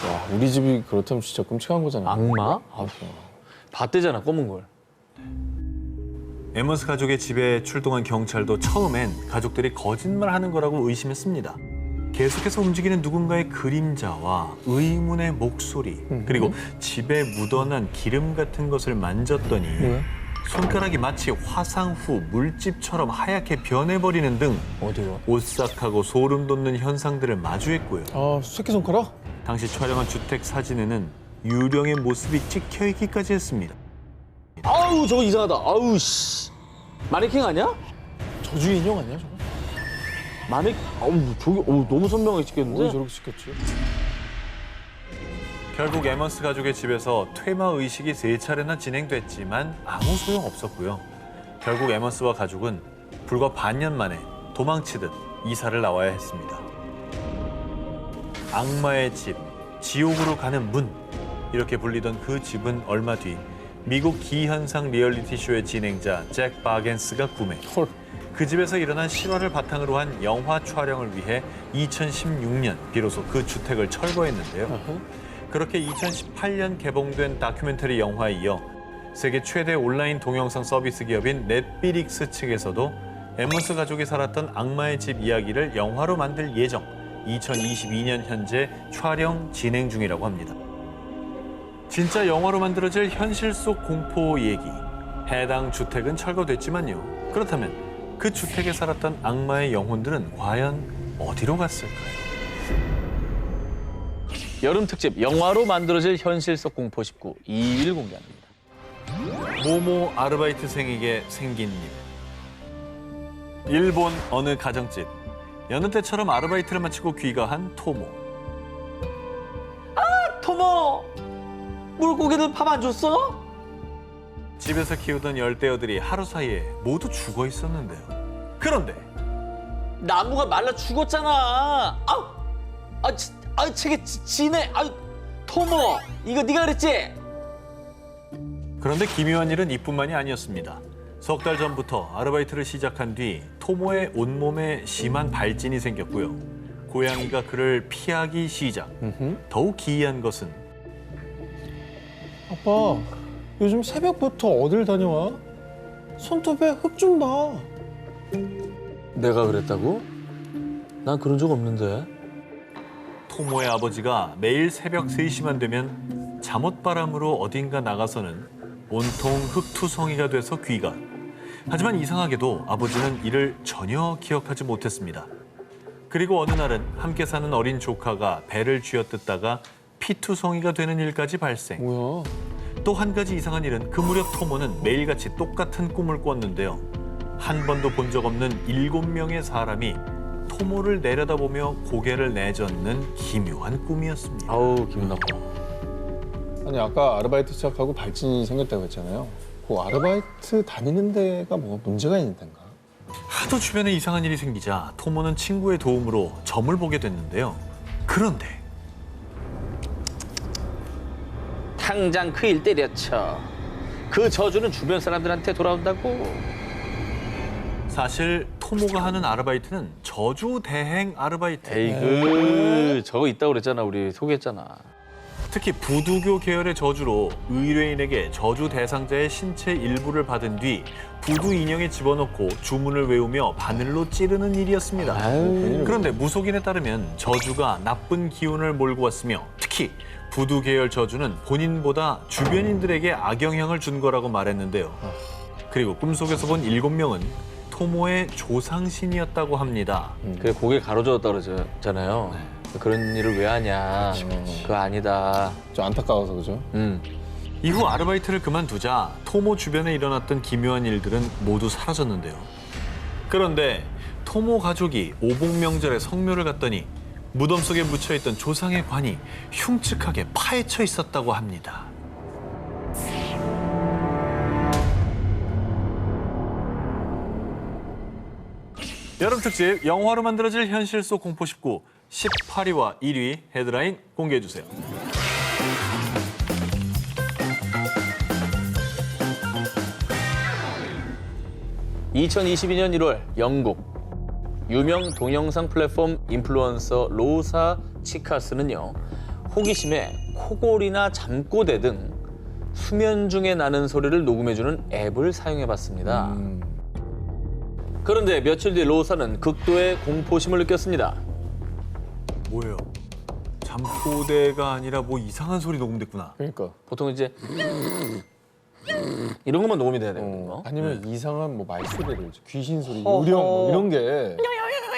[SPEAKER 2] 와, 우리 집이 그렇다면 진짜 끔찍한 거잖아요.
[SPEAKER 1] 악마? 봤대잖아, 검은 걸.
[SPEAKER 3] 에먼스 가족의 집에 출동한 경찰도 처음엔 가족들이 거짓말하는 거라고 의심했습니다. 계속해서 움직이는 누군가의 그림자와 의문의 목소리, 그리고 집에 묻어난 기름 같은 것을 만졌더니
[SPEAKER 2] 뭐야?
[SPEAKER 3] 손가락이 마치 화상 후 물집처럼 하얗게 변해버리는 등
[SPEAKER 1] 어디가?
[SPEAKER 3] 오싹하고 소름 돋는 현상들을 마주했고요.
[SPEAKER 2] 아, 새끼손가락?
[SPEAKER 3] 당시 촬영한 주택 사진에는 유령의 모습이 찍혀있기까지 했습니다.
[SPEAKER 1] 아우, 저거 이상하다. 아우, 씨. 마네킹 아니야?
[SPEAKER 2] 저주 인형 아니야, 저거?
[SPEAKER 1] 아우, 저기, 너무 선명하게 찍혔는데?
[SPEAKER 2] 왜 저렇게 시켰지?
[SPEAKER 3] 결국 에먼스 가족의 집에서 퇴마 의식이 3차례나 진행됐지만 아무 소용 없었고요. 결국 에먼스와 가족은 불과 반년 만에 도망치듯 이사를 나와야 했습니다. 악마의 집, 지옥으로 가는 문, 이렇게 불리던 그 집은 얼마 뒤 미국 기현상 리얼리티 쇼의 진행자 잭 바겐스가 구매.
[SPEAKER 2] 헐.
[SPEAKER 3] 그 집에서 일어난 실화를 바탕으로 한 영화 촬영을 위해 2016년 비로소 그 주택을 철거했는데요. 그렇게 2018년 개봉된 다큐멘터리 영화에 이어 세계 최대 온라인 동영상 서비스 기업인 넷비릭스 측에서도 엠모스 가족이 살았던 악마의 집 이야기를 영화로 만들 예정, 2022년 현재 촬영 진행 중이라고 합니다. 진짜 영화로 만들어질 현실 속 공포 얘기. 해당 주택은 철거됐지만요. 그렇다면 그 주택에 살았던 악마의 영혼들은 과연 어디로 갔을까요?
[SPEAKER 1] 여름 특집 영화로 만들어질 현실 속 공포 19 2일 공개합니다.
[SPEAKER 3] 모모 아르바이트생에게 생긴 일. 일본 어느 가정집. 여느 때처럼 아르바이트를 마치고 귀가한 토모.
[SPEAKER 1] 토모! 물고기들 밥 안 줬어?
[SPEAKER 3] 집에서 키우던 열대어들이 하루 사이에 모두 죽어 있었는데요. 그런데
[SPEAKER 1] 나무가 말라 죽었잖아. 책에 지네. 토모, 이거 네가 그랬지?
[SPEAKER 3] 그런데 기묘한 일은 이뿐만이 아니었습니다. 석 달 전부터 아르바이트를 시작한 뒤 토모의 온몸에 심한 발진이 생겼고요. 고양이가 그를 피하기 시작. 더욱 기이한 것은
[SPEAKER 2] 아빠, 요즘 새벽부터 어딜 다녀와? 손톱에 흙 좀 봐.
[SPEAKER 1] 내가 그랬다고? 난 그런 적 없는데.
[SPEAKER 3] 토모의 아버지가 매일 새벽 3시만 되면 잠옷바람으로 어딘가 나가서는 온통 흙투성이가 돼서 귀가. 하지만 이상하게도 아버지는 이를 전혀 기억하지 못했습니다. 그리고 어느 날은 함께 사는 어린 조카가 배를 쥐어뜯다가 피투성이가 되는 일까지 발생.
[SPEAKER 2] 뭐야?
[SPEAKER 3] 또 한 가지 이상한 일은 그 무렵 토모는 매일같이 똑같은 꿈을 꿨는데요. 한 번도 본 적 없는 7명의 사람이 토모를 내려다보며 고개를 내젓는 기묘한 꿈이었습니다.
[SPEAKER 1] 아우, 기분 나빠.
[SPEAKER 2] 아니, 아까 아르바이트 시작하고 발진이 생겼다고 했잖아요. 그 아르바이트 다니는 데가 뭐가 문제가 있는 데인가?
[SPEAKER 3] 하도 주변에 이상한 일이 생기자 토모는 친구의 도움으로 점을 보게 됐는데요. 그런데
[SPEAKER 1] 당장 그 일 때려쳐. 그 저주는 주변 사람들한테 돌아온다고.
[SPEAKER 3] 사실 토모가 하는 아르바이트는 저주 대행 아르바이트.
[SPEAKER 1] 에이그, 저거 있다고 그랬잖아. 우리 소개했잖아.
[SPEAKER 3] 특히 부두교 계열의 저주로 의뢰인에게 저주 대상자의 신체 일부를 받은 뒤 부두 인형에 집어넣고 주문을 외우며 바늘로 찌르는 일이었습니다.
[SPEAKER 1] 아유.
[SPEAKER 3] 그런데 무속인에 따르면 저주가 나쁜 기운을 몰고 왔으며 특히 부두 계열 저주는 본인보다 주변인들에게 악영향을 준 거라고 말했는데요. 그리고 꿈속에서 본 7명은 토모의 조상신이었다고 합니다.
[SPEAKER 1] 그래, 고개 가로저었다고 그러잖아요. 그런 일을 왜 하냐. 그거 아니다.
[SPEAKER 2] 좀 안타까워서 그죠?
[SPEAKER 3] 이후 아르바이트를 그만두자 토모 주변에 일어났던 기묘한 일들은 모두 사라졌는데요. 그런데 토모 가족이 오복명절에 성묘를 갔더니 무덤 속에 묻혀있던 조상의 관이 흉측하게 파헤쳐 있었다고 합니다. 여름 특집 영화로 만들어질 현실 속 공포 19 18위와 1위 헤드라인 공개해 주세요.
[SPEAKER 1] (2022년 1월) 영국 유명 동영상 플랫폼 인플루언서 로사 치카스는요, 호기심에 코골이나 잠꼬대 등 수면 중에 나는 소리를 녹음해주는 앱을 사용해봤습니다. 그런데 며칠 뒤 로사는 극도의 공포심을 느꼈습니다.
[SPEAKER 3] 뭐예요? 잠꼬대가 아니라 뭐 이상한 소리 녹음됐구나.
[SPEAKER 2] 그러니까.
[SPEAKER 1] 보통 이제 이런 것만 녹음이 돼야 되는 거.
[SPEAKER 2] 아니면 이상한 뭐 말소리를, 귀신 소리,
[SPEAKER 1] 허허.
[SPEAKER 2] 요령 뭐 이런 게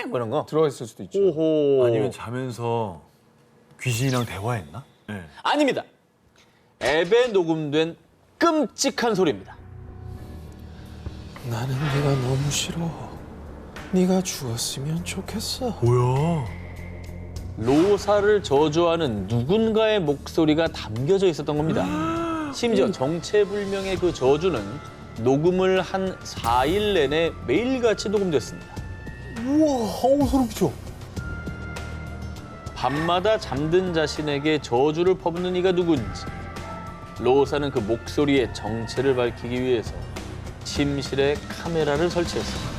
[SPEAKER 1] 뭐 이런 거.
[SPEAKER 2] 들어가 있을 수도 있죠.
[SPEAKER 1] 오호.
[SPEAKER 3] 아니면 자면서 귀신이랑 대화했나? 네.
[SPEAKER 1] 아닙니다. 앱에 녹음된 끔찍한 소리입니다.
[SPEAKER 2] 나는 네가 너무 싫어. 네가 죽었으면 좋겠어.
[SPEAKER 3] 뭐야?
[SPEAKER 1] 로사를 저주하는 누군가의 목소리가 담겨져 있었던 겁니다. 심지어 정체불명의 그 저주는 녹음을 한 4일 내내 매일같이 녹음됐습니다.
[SPEAKER 2] 우와, 어우 소름 끼쳐.
[SPEAKER 1] 밤마다 잠든 자신에게 저주를 퍼붓는 이가 누군지 로사는 그 목소리의 정체를 밝히기 위해서 침실에 카메라를 설치했습니다.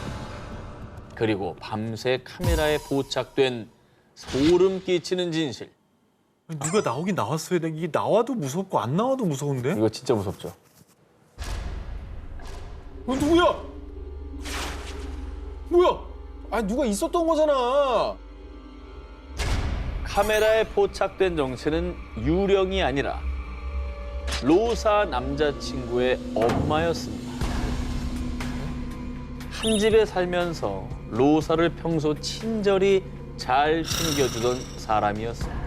[SPEAKER 1] 그리고 밤새 카메라에 포착된 소름 끼치는 진실.
[SPEAKER 3] 누가 나오긴 나왔어야 돼. 이게 나와도 무섭고 안 나와도 무서운데?
[SPEAKER 1] 이거 진짜 무섭죠.
[SPEAKER 2] 누구야? 뭐야? 아, 누가 있었던 거잖아.
[SPEAKER 1] 카메라에 포착된 정체는 유령이 아니라 로사 남자친구의 엄마였습니다. 한 집에 살면서 로사를 평소 친절히 잘 챙겨주던 사람이었습니다.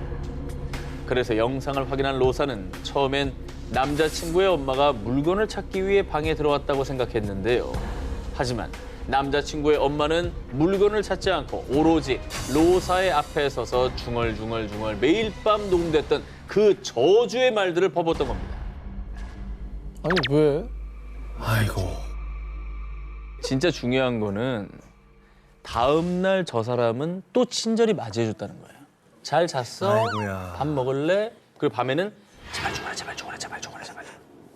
[SPEAKER 1] 그래서 영상을 확인한 로사는 처음엔 남자친구의 엄마가 물건을 찾기 위해 방에 들어왔다고 생각했는데요. 하지만 남자친구의 엄마는 물건을 찾지 않고 오로지 로사의 앞에 서서 중얼중얼 매일 밤 녹음됐던 그 저주의 말들을 퍼붓던 겁니다.
[SPEAKER 2] 아니, 왜?
[SPEAKER 3] 아이고.
[SPEAKER 1] 진짜 중요한 거는 다음 날 저 사람은 또 친절히 맞이해줬다는 거예요. 잘 잤어?
[SPEAKER 3] 아이고야.
[SPEAKER 1] 밥 먹을래? 그리고 밤에는 제발 죽어라, 제발 죽어라, 제발 죽어라, 제발.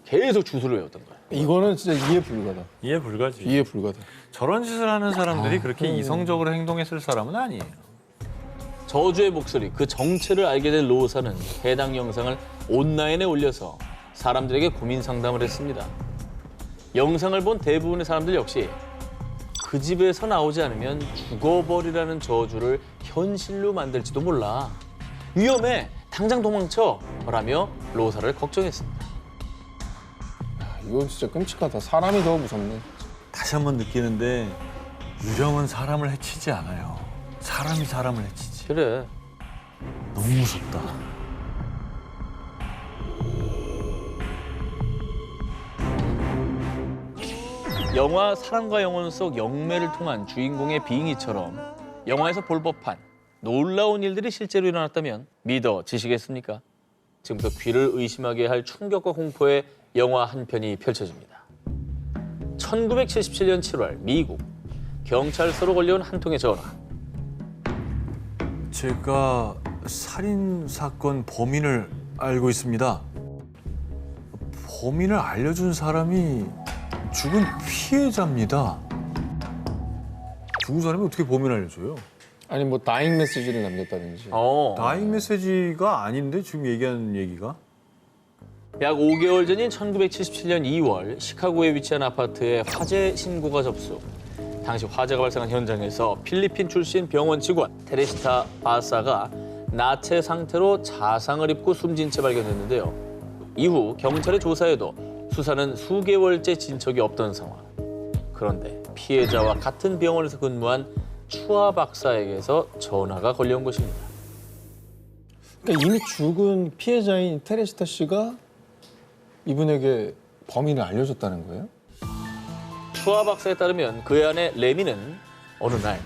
[SPEAKER 1] 계속 주소를 외웠던 거예요.
[SPEAKER 2] 이거는 진짜 이해 불가다.
[SPEAKER 3] 이해 불가지.
[SPEAKER 2] 이해 불가다.
[SPEAKER 3] 저런 짓을 하는 사람들이 그렇게 이성적으로 행동했을 사람은 아니에요.
[SPEAKER 1] 저주의 목소리, 그 정체를 알게 된 로사는 해당 영상을 온라인에 올려서 사람들에게 고민 상담을 했습니다. 영상을 본 대부분의 사람들 역시 그 집에서 나오지 않으면 죽어버리라는 저주를 현실로 만들지도 몰라. 위험해, 당장 도망쳐! 라며 로사를 걱정했습니다.
[SPEAKER 2] 이건 진짜 끔찍하다. 사람이 더 무섭네.
[SPEAKER 3] 다시 한번 느끼는데 유령은 사람을 해치지 않아요. 사람이 사람을 해치지.
[SPEAKER 1] 그래.
[SPEAKER 3] 너무 무섭다.
[SPEAKER 1] 영화 사랑과 영혼 속 영매를 통한 주인공의 빙의처럼 영화에서 볼 법한 놀라운 일들이 실제로 일어났다면 믿어지시겠습니까? 지금부터 귀를 의심하게 할 충격과 공포의 영화 한 편이 펼쳐집니다. 1977년 7월 미국 경찰서로 걸려온 한 통의 전화.
[SPEAKER 3] 제가 살인 사건 범인을 알고 있습니다. 범인을 알려준 사람이 죽은 피해자입니다. 죽은 사람이 어떻게 범인을 알려줘요?
[SPEAKER 2] 아니, 뭐 다잉 메시지를 남겼다든지.
[SPEAKER 3] 다잉 메시지가 아닌데 지금 얘기하는 얘기가?
[SPEAKER 1] 약 5개월 전인 1977년 2월 시카고에 위치한 아파트에 화재 신고가 접수. 당시 화재가 발생한 현장에서 필리핀 출신 병원 직원 테레시타 바사가 나체 상태로 자상을 입고 숨진 채 발견됐는데요. 이후 경찰의 조사에도 수사는 수개월째 진척이 없던 상황. 그런데 피해자와 같은 병원에서 근무한 추아 박사에게서 전화가 걸려온 것입니다.
[SPEAKER 2] 그러니까 이미 죽은 피해자인 테레시타 씨가 이분에게 범인을 알려줬다는 거예요?
[SPEAKER 1] 추아 박사에 따르면 그의 아내 레미는 어느 날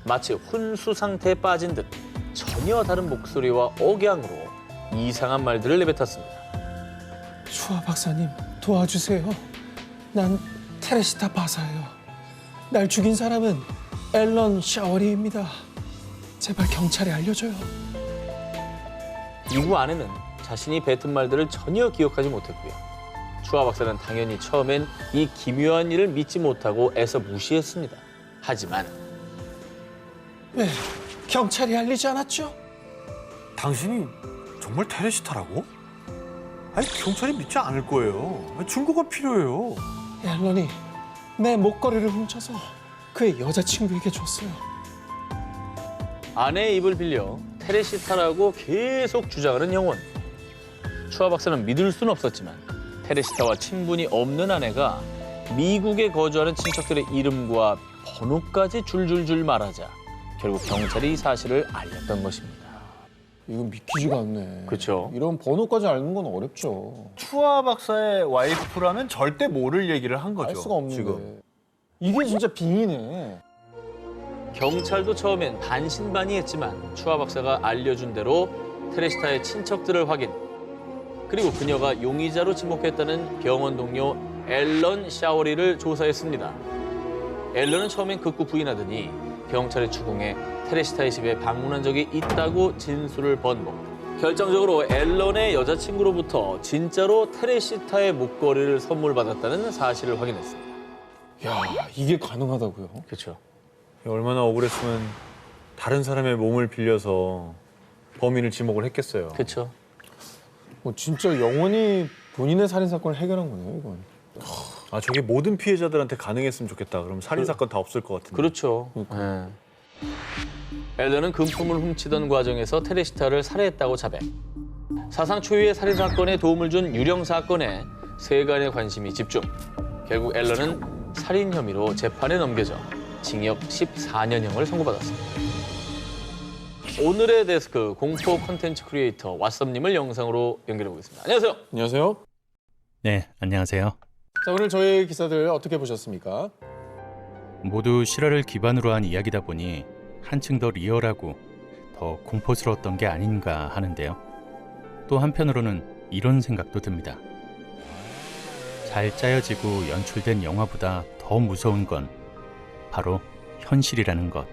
[SPEAKER 1] 마치 혼수 상태에 빠진 듯 전혀 다른 목소리와 억양으로 이상한 말들을 내뱉었습니다.
[SPEAKER 2] 추아 박사님, 도와주세요. 난 테레시타 바사예요. 날 죽인 사람은 앨런 샤워리입니다. 제발 경찰에 알려줘요.
[SPEAKER 1] 이후 아내는 자신이 뱉은 말들을 전혀 기억하지 못했고요. 추아 박사는 당연히 처음엔 이 기묘한 일을 믿지 못하고 애써 무시했습니다. 하지만
[SPEAKER 2] 왜 경찰이 알리지 않았죠?
[SPEAKER 3] 당신이 정말 테레시타라고? 아니 경찰이 믿지 않을 거예요. 증거가 필요해요.
[SPEAKER 2] 앨런이 내 목걸이를 훔쳐서 그의 여자친구에게 줬어요.
[SPEAKER 1] 아내의 입을 빌려 테레시타라고 계속 주장하는 영혼. 추아 박사는 믿을 수는 없었지만 테레시타와 친분이 없는 아내가 미국에 거주하는 친척들의 이름과 번호까지 줄줄줄 말하자 결국 경찰이 이 사실을 알렸던 것입니다.
[SPEAKER 2] 이건 믿기지가 않네.
[SPEAKER 1] 그렇죠.
[SPEAKER 2] 이런 번호까지 아는 건 어렵죠.
[SPEAKER 3] 추아 박사의 와이프라면 절대 모를 얘기를 한 거죠.
[SPEAKER 2] 알 수가 없는데.
[SPEAKER 3] 지금.
[SPEAKER 2] 이게 진짜 빙이네.
[SPEAKER 1] 경찰도 처음엔 반신반의했지만 추아 박사가 알려준 대로 테레시타의 친척들을 확인. 그리고 그녀가 용의자로 지목했다는 병원 동료 앨런 샤워리를 조사했습니다. 앨런은 처음엔 극구 부인하더니 경찰의 추궁에 테레시타의 집에 방문한 적이 있다고 진술을 번복. 결정적으로 앨런의 여자친구로부터 진짜로 테레시타의 목걸이를 선물받았다는 사실을 확인했습니다.
[SPEAKER 2] 야, 이게 가능하다고요?
[SPEAKER 1] 그렇죠.
[SPEAKER 3] 얼마나 억울했으면 다른 사람의 몸을 빌려서 범인을 지목을 했겠어요.
[SPEAKER 1] 그렇죠.
[SPEAKER 2] 진짜 영원히 본인의 살인 사건을 해결한 거네요, 이건.
[SPEAKER 3] 아, 저게 모든 피해자들한테 가능했으면 좋겠다. 그럼 살인 사건 다 없을 것 같은데.
[SPEAKER 1] 그렇죠. 예. 앨런은 금품을 훔치던 과정에서 테레시타를 살해했다고 자백. 사상 초유의 살인 사건에 도움을 준 유령 사건에 세간의 관심이 집중. 결국 앨런은 살인 혐의로 재판에 넘겨져 징역 14년형을 선고받았습니다. 오늘의 데스크 공포 콘텐츠 크리에이터 왓썸님을 영상으로 연결해 보겠습니다. 안녕하세요.
[SPEAKER 2] 안녕하세요.
[SPEAKER 4] 네, 안녕하세요.
[SPEAKER 2] 자, 오늘 저희 기사들 어떻게 보셨습니까?
[SPEAKER 4] 모두 실화를 기반으로 한 이야기다 보니 한층 더 리얼하고 더 공포스러웠던 게 아닌가 하는데요. 또 한편으로는 이런 생각도 듭니다. 잘 짜여지고 연출된 영화보다 더 무서운 건 바로 현실이라는 것.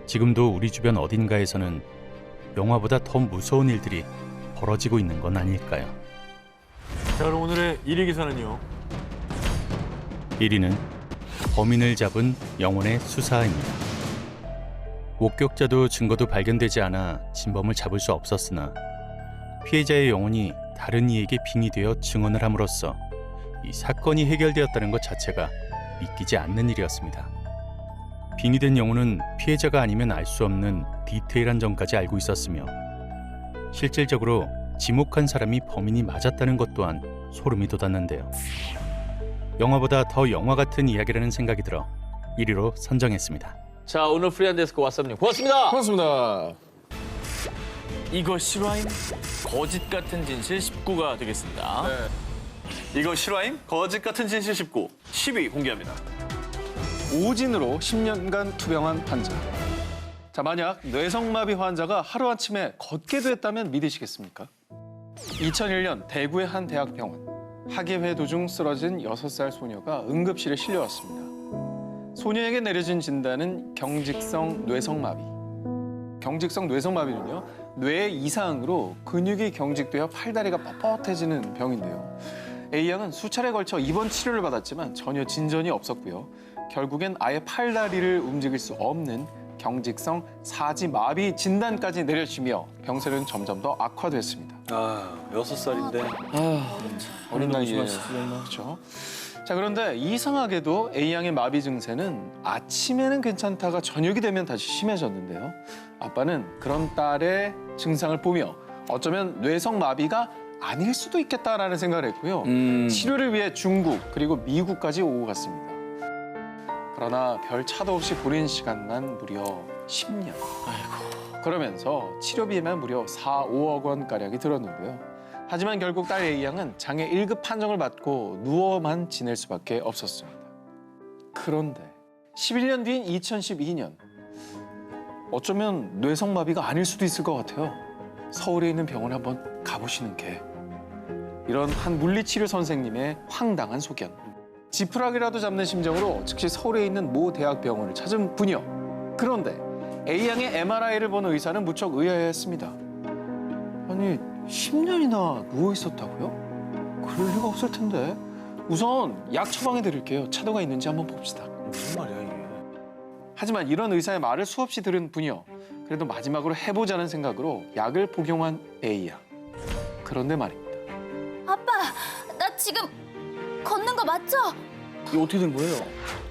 [SPEAKER 4] 지금도 우리 주변 어딘가에서는 영화보다 더 무서운 일들이 벌어지고 있는 건 아닐까요?
[SPEAKER 3] 자, 그럼 오늘의 1위 기사는요.
[SPEAKER 4] 1위는 범인을 잡은 영혼의 수사입니다. 목격자도 증거도 발견되지 않아 진범을 잡을 수 없었으나 피해자의 영혼이 다른 이에게 빙의되어 증언을 함으로써 이 사건이 해결되었다는 것 자체가 믿기지 않는 일이었습니다. 빙의된 영혼은 피해자가 아니면 알 수 없는 디테일한 점까지 알고 있었으며 실질적으로 지목한 사람이 범인이 맞았다는 것 또한 소름이 돋았는데요. 영화보다 더 영화 같은 이야기라는 생각이 들어 1위로 선정했습니다.
[SPEAKER 1] 자, 오늘 프리한 데스크 왓썸님 고맙습니다.
[SPEAKER 2] 고맙습니다.
[SPEAKER 1] 이거 실화임? 거짓 같은 진실 19가 되겠습니다.
[SPEAKER 3] 이거 실화임? 거짓 같은 진실 19. 10위 공개합니다.
[SPEAKER 2] 오진으로 10년간 투병한 환자. 자, 만약 뇌성마비 환자가 하루아침에 걷게 됐다면 믿으시겠습니까? 2001년 대구의 한 대학병원. 학예회 도중 쓰러진 6살 소녀가 응급실에 실려왔습니다. 소녀에게 내려진 진단은 경직성 뇌성마비. 경직성 뇌성마비는요, 뇌 이상으로 근육이 경직되어 팔다리가 뻣뻣해지는 병인데요. A양은 수차례 걸쳐 입원 치료를 받았지만 전혀 진전이 없었고요. 결국엔 아예 팔다리를 움직일 수 없는 경직성 사지마비 진단까지 내려지며 병세는 점점 더 악화됐습니다.
[SPEAKER 3] 아, 6살인데.
[SPEAKER 2] 어린 나이에. 그렇죠. 자, 그런데 이상하게도 A양의 마비 증세는 아침에는 괜찮다가 저녁이 되면 다시 심해졌는데요. 아빠는 그런 딸의 증상을 보며 어쩌면 뇌성 마비가 아닐 수도 있겠다라는 생각을 했고요. 치료를 위해 중국 그리고 미국까지 오고 갔습니다. 그러나 별 차도 없이 보낸 시간만 무려 10년. 그러면서 치료비에만 무려 4, 5억 원가량이 들었는데요. 하지만 결국 딸 A양은 장애 1급 판정을 받고 누워만 지낼 수밖에 없었습니다. 그런데 11년 뒤인 2012년 어쩌면 뇌성마비가 아닐 수도 있을 것 같아요. 서울에 있는 병원에 한번 가보시는 게. 이런 한 물리치료 선생님의 황당한 소견. 지푸라기라도 잡는 심정으로 즉시 서울에 있는 모 대학병원을 찾은 부녀. 그런데 A양의 MRI를 본 의사는 무척 의아해했습니다. 아니, 10년이나 누워 있었다고요? 그럴 리가 없을 텐데. 우선 약 처방해 드릴게요. 차도가 있는지 한번 봅시다.
[SPEAKER 3] 무슨 말이야, 이게.
[SPEAKER 2] 하지만 이런 의사의 말을 수없이 들은 부녀. 그래도 마지막으로 해보자는 생각으로 약을 복용한 A양. 그런데 말입니다.
[SPEAKER 5] 아빠, 나 지금 걷는 거 맞죠?
[SPEAKER 2] 이게 어떻게 된 거예요?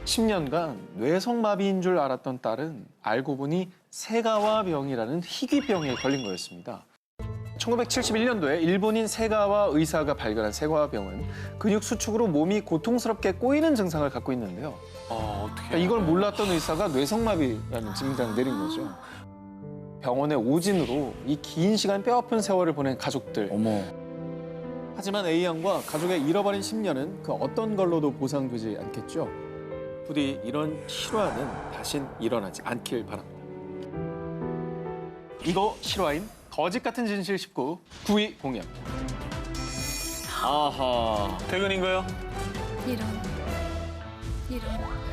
[SPEAKER 2] 10년간 뇌성마비인 줄 알았던 딸은 알고 보니 세가와병이라는 희귀병에 걸린 거였습니다. 1971년도에 일본인 세가와 의사가 발견한 세가와병은 근육 수축으로 몸이 고통스럽게 꼬이는 증상을 갖고 있는데요. 그러니까 이걸 몰랐던 의사가 뇌성마비라는 진단을 내린 거죠. 병원의 오진으로 이 긴 시간 뼈아픈 세월을 보낸 가족들. 하지만 A양과 가족의 잃어버린 10년은 그 어떤 걸로도 보상되지 않겠죠. 부디 이런 실화는 다신 일어나지 않길 바랍니다. 이거 실화인 거짓 같은 진실 19 9위 공개합니다.
[SPEAKER 1] 아하.
[SPEAKER 3] 퇴근인가요?
[SPEAKER 5] 이런.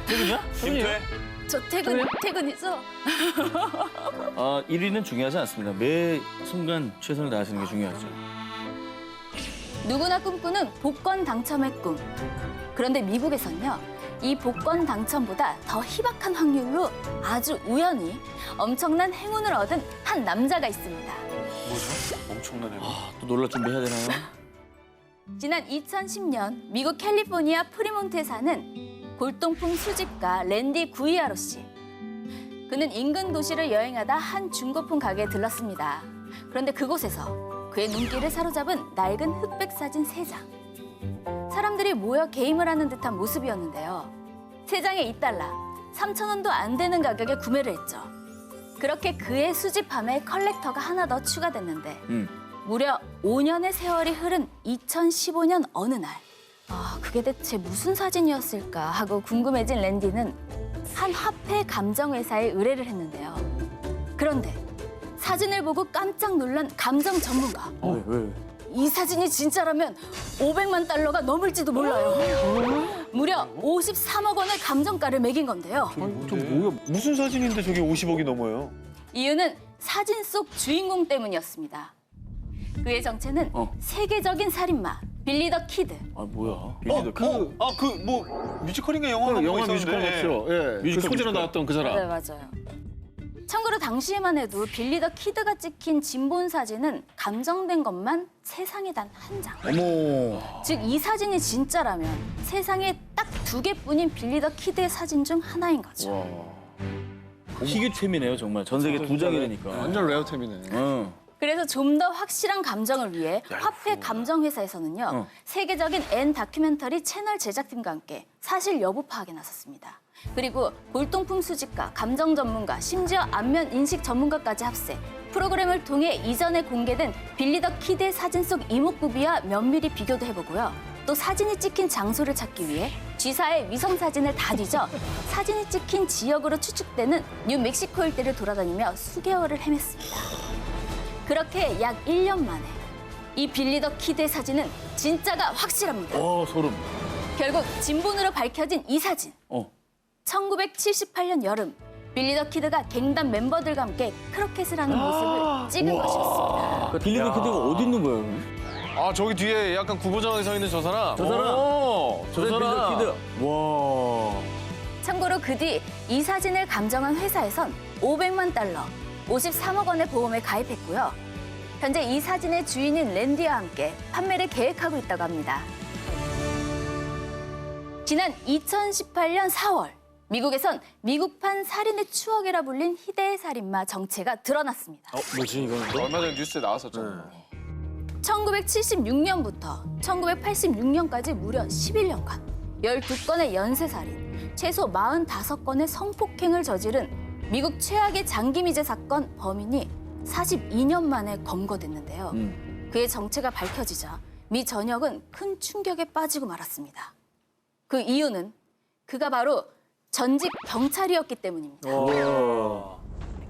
[SPEAKER 1] 퇴근이야?
[SPEAKER 3] 김퇴?
[SPEAKER 5] 저 퇴근이죠?
[SPEAKER 6] 1위는 중요하지 않습니다. 매 순간 최선을 다하시는 게 중요하죠.
[SPEAKER 5] 누구나 꿈꾸는 복권 당첨의 꿈. 그런데 미국에선요, 이 복권 당첨보다 더 희박한 확률로 아주 우연히 엄청난 행운을 얻은 한 남자가 있습니다.
[SPEAKER 3] 뭐죠? 엄청난 애.
[SPEAKER 6] 또 놀랄 준비해야 되나요?
[SPEAKER 5] 지난 2010년 미국 캘리포니아 프리몬트에 사는 골동품 수집가 랜디 구이아로 씨. 그는 인근 도시를 여행하다 한 중고품 가게에 들렀습니다. 그런데 그곳에서 그의 눈길을 사로잡은 낡은 흑백 사진 3장. 사람들이 모여 게임을 하는 듯한 모습이었는데요. 3장에 $2, 3,000원도 안 되는 가격에 구매를 했죠. 그렇게 그의 수집함에 컬렉터가 하나 더 추가됐는데 무려 5년의 세월이 흐른 2015년 어느 날 그게 대체 무슨 사진이었을까 하고 궁금해진 랜디는 한 화폐 감정 회사에 의뢰를 했는데요. 그런데 사진을 보고 깜짝 놀란 감정 전문가.
[SPEAKER 6] 왜?
[SPEAKER 5] 이 사진이 진짜라면 $500만 넘을지도 몰라요. 무려 53억 원의 감정가를 매긴 건데요.
[SPEAKER 7] 무슨 사진인데 저게 50억이 넘어요?
[SPEAKER 5] 이유는 사진 속 주인공 때문이었습니다. 그의 정체는 세계적인 살인마 빌리 더 키드.
[SPEAKER 6] 뭐야?
[SPEAKER 7] 뮤지컬인가 영화
[SPEAKER 6] 영화 뮤지컬 같죠? 예.
[SPEAKER 7] 그 소재로 나왔던 그 사람.
[SPEAKER 5] 네, 맞아요. 참고로 당시에만 해도 빌리 더 키드가 찍힌 진본 사진은 감정된 것만 세상에 단 한 장.
[SPEAKER 6] 어머.
[SPEAKER 5] 즉 이 사진이 진짜라면 세상에 딱 2개뿐인 빌리 더 키드의 사진 중 하나인 거죠.
[SPEAKER 6] 와. 희귀템이네요, 정말. 전 세계 2장이라니까.
[SPEAKER 2] 완전 레어템이네.
[SPEAKER 5] 그래서 좀 더 확실한 감정을 위해 화폐 감정 회사에서는요. 세계적인 N 다큐멘터리 채널 제작팀과 함께 사실 여부 파악에 나섰습니다. 그리고 골동품 수집가, 감정 전문가, 심지어 안면 인식 전문가까지 합세 프로그램을 통해 이전에 공개된 빌리 더 키드의 사진 속 이목구비와 면밀히 비교도 해보고요. 또 사진이 찍힌 장소를 찾기 위해 G사의 위성 사진을 다 뒤져 사진이 찍힌 지역으로 추측되는 뉴멕시코 일대를 돌아다니며 수개월을 헤맸습니다. 그렇게 약 1년 만에 이 빌리 더 키드의 사진은 진짜가 확실합니다.
[SPEAKER 6] 소름.
[SPEAKER 5] 결국 진본으로 밝혀진 이 사진. 1978년 여름 빌리 더 키드가 갱단 멤버들과 함께 크로켓을 하는 모습을 찍은 것이었습니다.
[SPEAKER 6] 그러니까 빌리 더 키드가 어디 있는 거예요? 그럼?
[SPEAKER 7] 아 저기 뒤에 약간 구보장하게 서 있는 저 사람.
[SPEAKER 6] 저 사람.
[SPEAKER 7] 저
[SPEAKER 6] 빌리 더
[SPEAKER 7] 사람.
[SPEAKER 6] 키드. 와.
[SPEAKER 5] 참고로 그 뒤 이 사진을 감정한 회사에선 $500만, 53억 원의 보험에 가입했고요. 현재 이 사진의 주인인 랜디와 함께 판매를 계획하고 있다고 합니다. 지난 2018년 4월 미국에선 미국판 살인의 추억이라 불린 희대의 살인마 정체가 드러났습니다.
[SPEAKER 6] 뭐지 이거는?
[SPEAKER 7] 얼마 전에 뉴스에 나왔었잖아요.
[SPEAKER 5] 1976년부터 1986년까지 무려 11년간 12건의 연쇄살인, 최소 45건의 성폭행을 저지른 미국 최악의 장기미제 사건 범인이 42년 만에 검거됐는데요. 그의 정체가 밝혀지자 미 전역은 큰 충격에 빠지고 말았습니다. 그 이유는 그가 바로 전직 경찰이었기 때문입니다.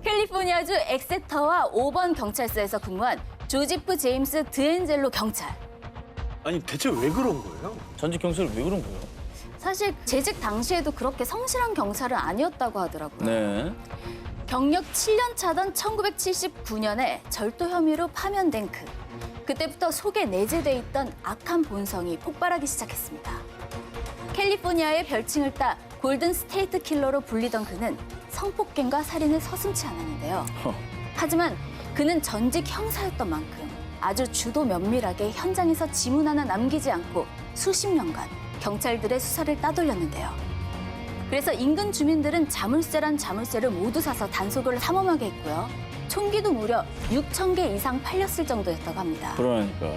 [SPEAKER 5] 캘리포니아주 엑세터와 5번 경찰서에서 근무한 조지프 제임스 드엔젤로 경찰.
[SPEAKER 7] 아니 대체 왜 그런 거예요?
[SPEAKER 6] 전직 경찰은 왜 그런 거예요?
[SPEAKER 5] 사실 재직 당시에도 그렇게 성실한 경찰은 아니었다고 하더라고요.
[SPEAKER 6] 네.
[SPEAKER 5] 경력 7년 차던 1979년에 절도 혐의로 파면된 그. 그때부터 속에 내재돼 있던 악한 본성이 폭발하기 시작했습니다. 캘리포니아의 별칭을 따 골든 스테이트 킬러로 불리던 그는 성폭행과 살인을 서슴지 않았는데요. 하지만 그는 전직 형사였던 만큼 아주 주도 면밀하게 현장에서 지문 하나 남기지 않고 수십 년간 경찰들의 수사를 따돌렸는데요. 그래서 인근 주민들은 자물쇠란 자물쇠를 모두 사서 단속을 삼엄하게 했고요. 총기도 무려 6,000개 이상 팔렸을 정도였다고 합니다.
[SPEAKER 6] 그러니까.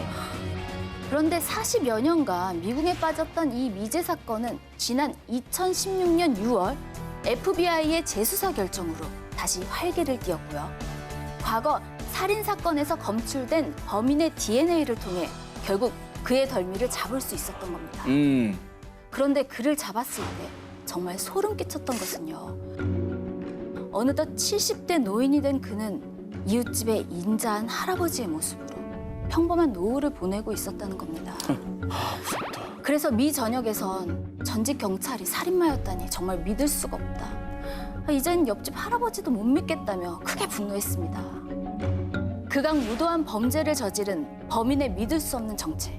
[SPEAKER 5] 그런데 40여 년간 미궁에 빠졌던 이 미제 사건은 지난 2016년 6월 FBI의 재수사 결정으로 다시 활기를 띠었고요. 과거 살인 사건에서 검출된 범인의 DNA를 통해 결국 그의 덜미를 잡을 수 있었던 겁니다. 그런데 그를 잡았을 때 정말 소름 끼쳤던 것은요. 어느덧 70대 노인이 된 그는 이웃집의 인자한 할아버지의 모습으로 평범한 노후를 보내고 있었다는 겁니다. 그래서 미 전역에선 전직 경찰이 살인마였다니 정말 믿을 수가 없다. 이젠 옆집 할아버지도 못 믿겠다며 크게 분노했습니다. 극악무도한 범죄를 저지른 범인의 믿을 수 없는 정체.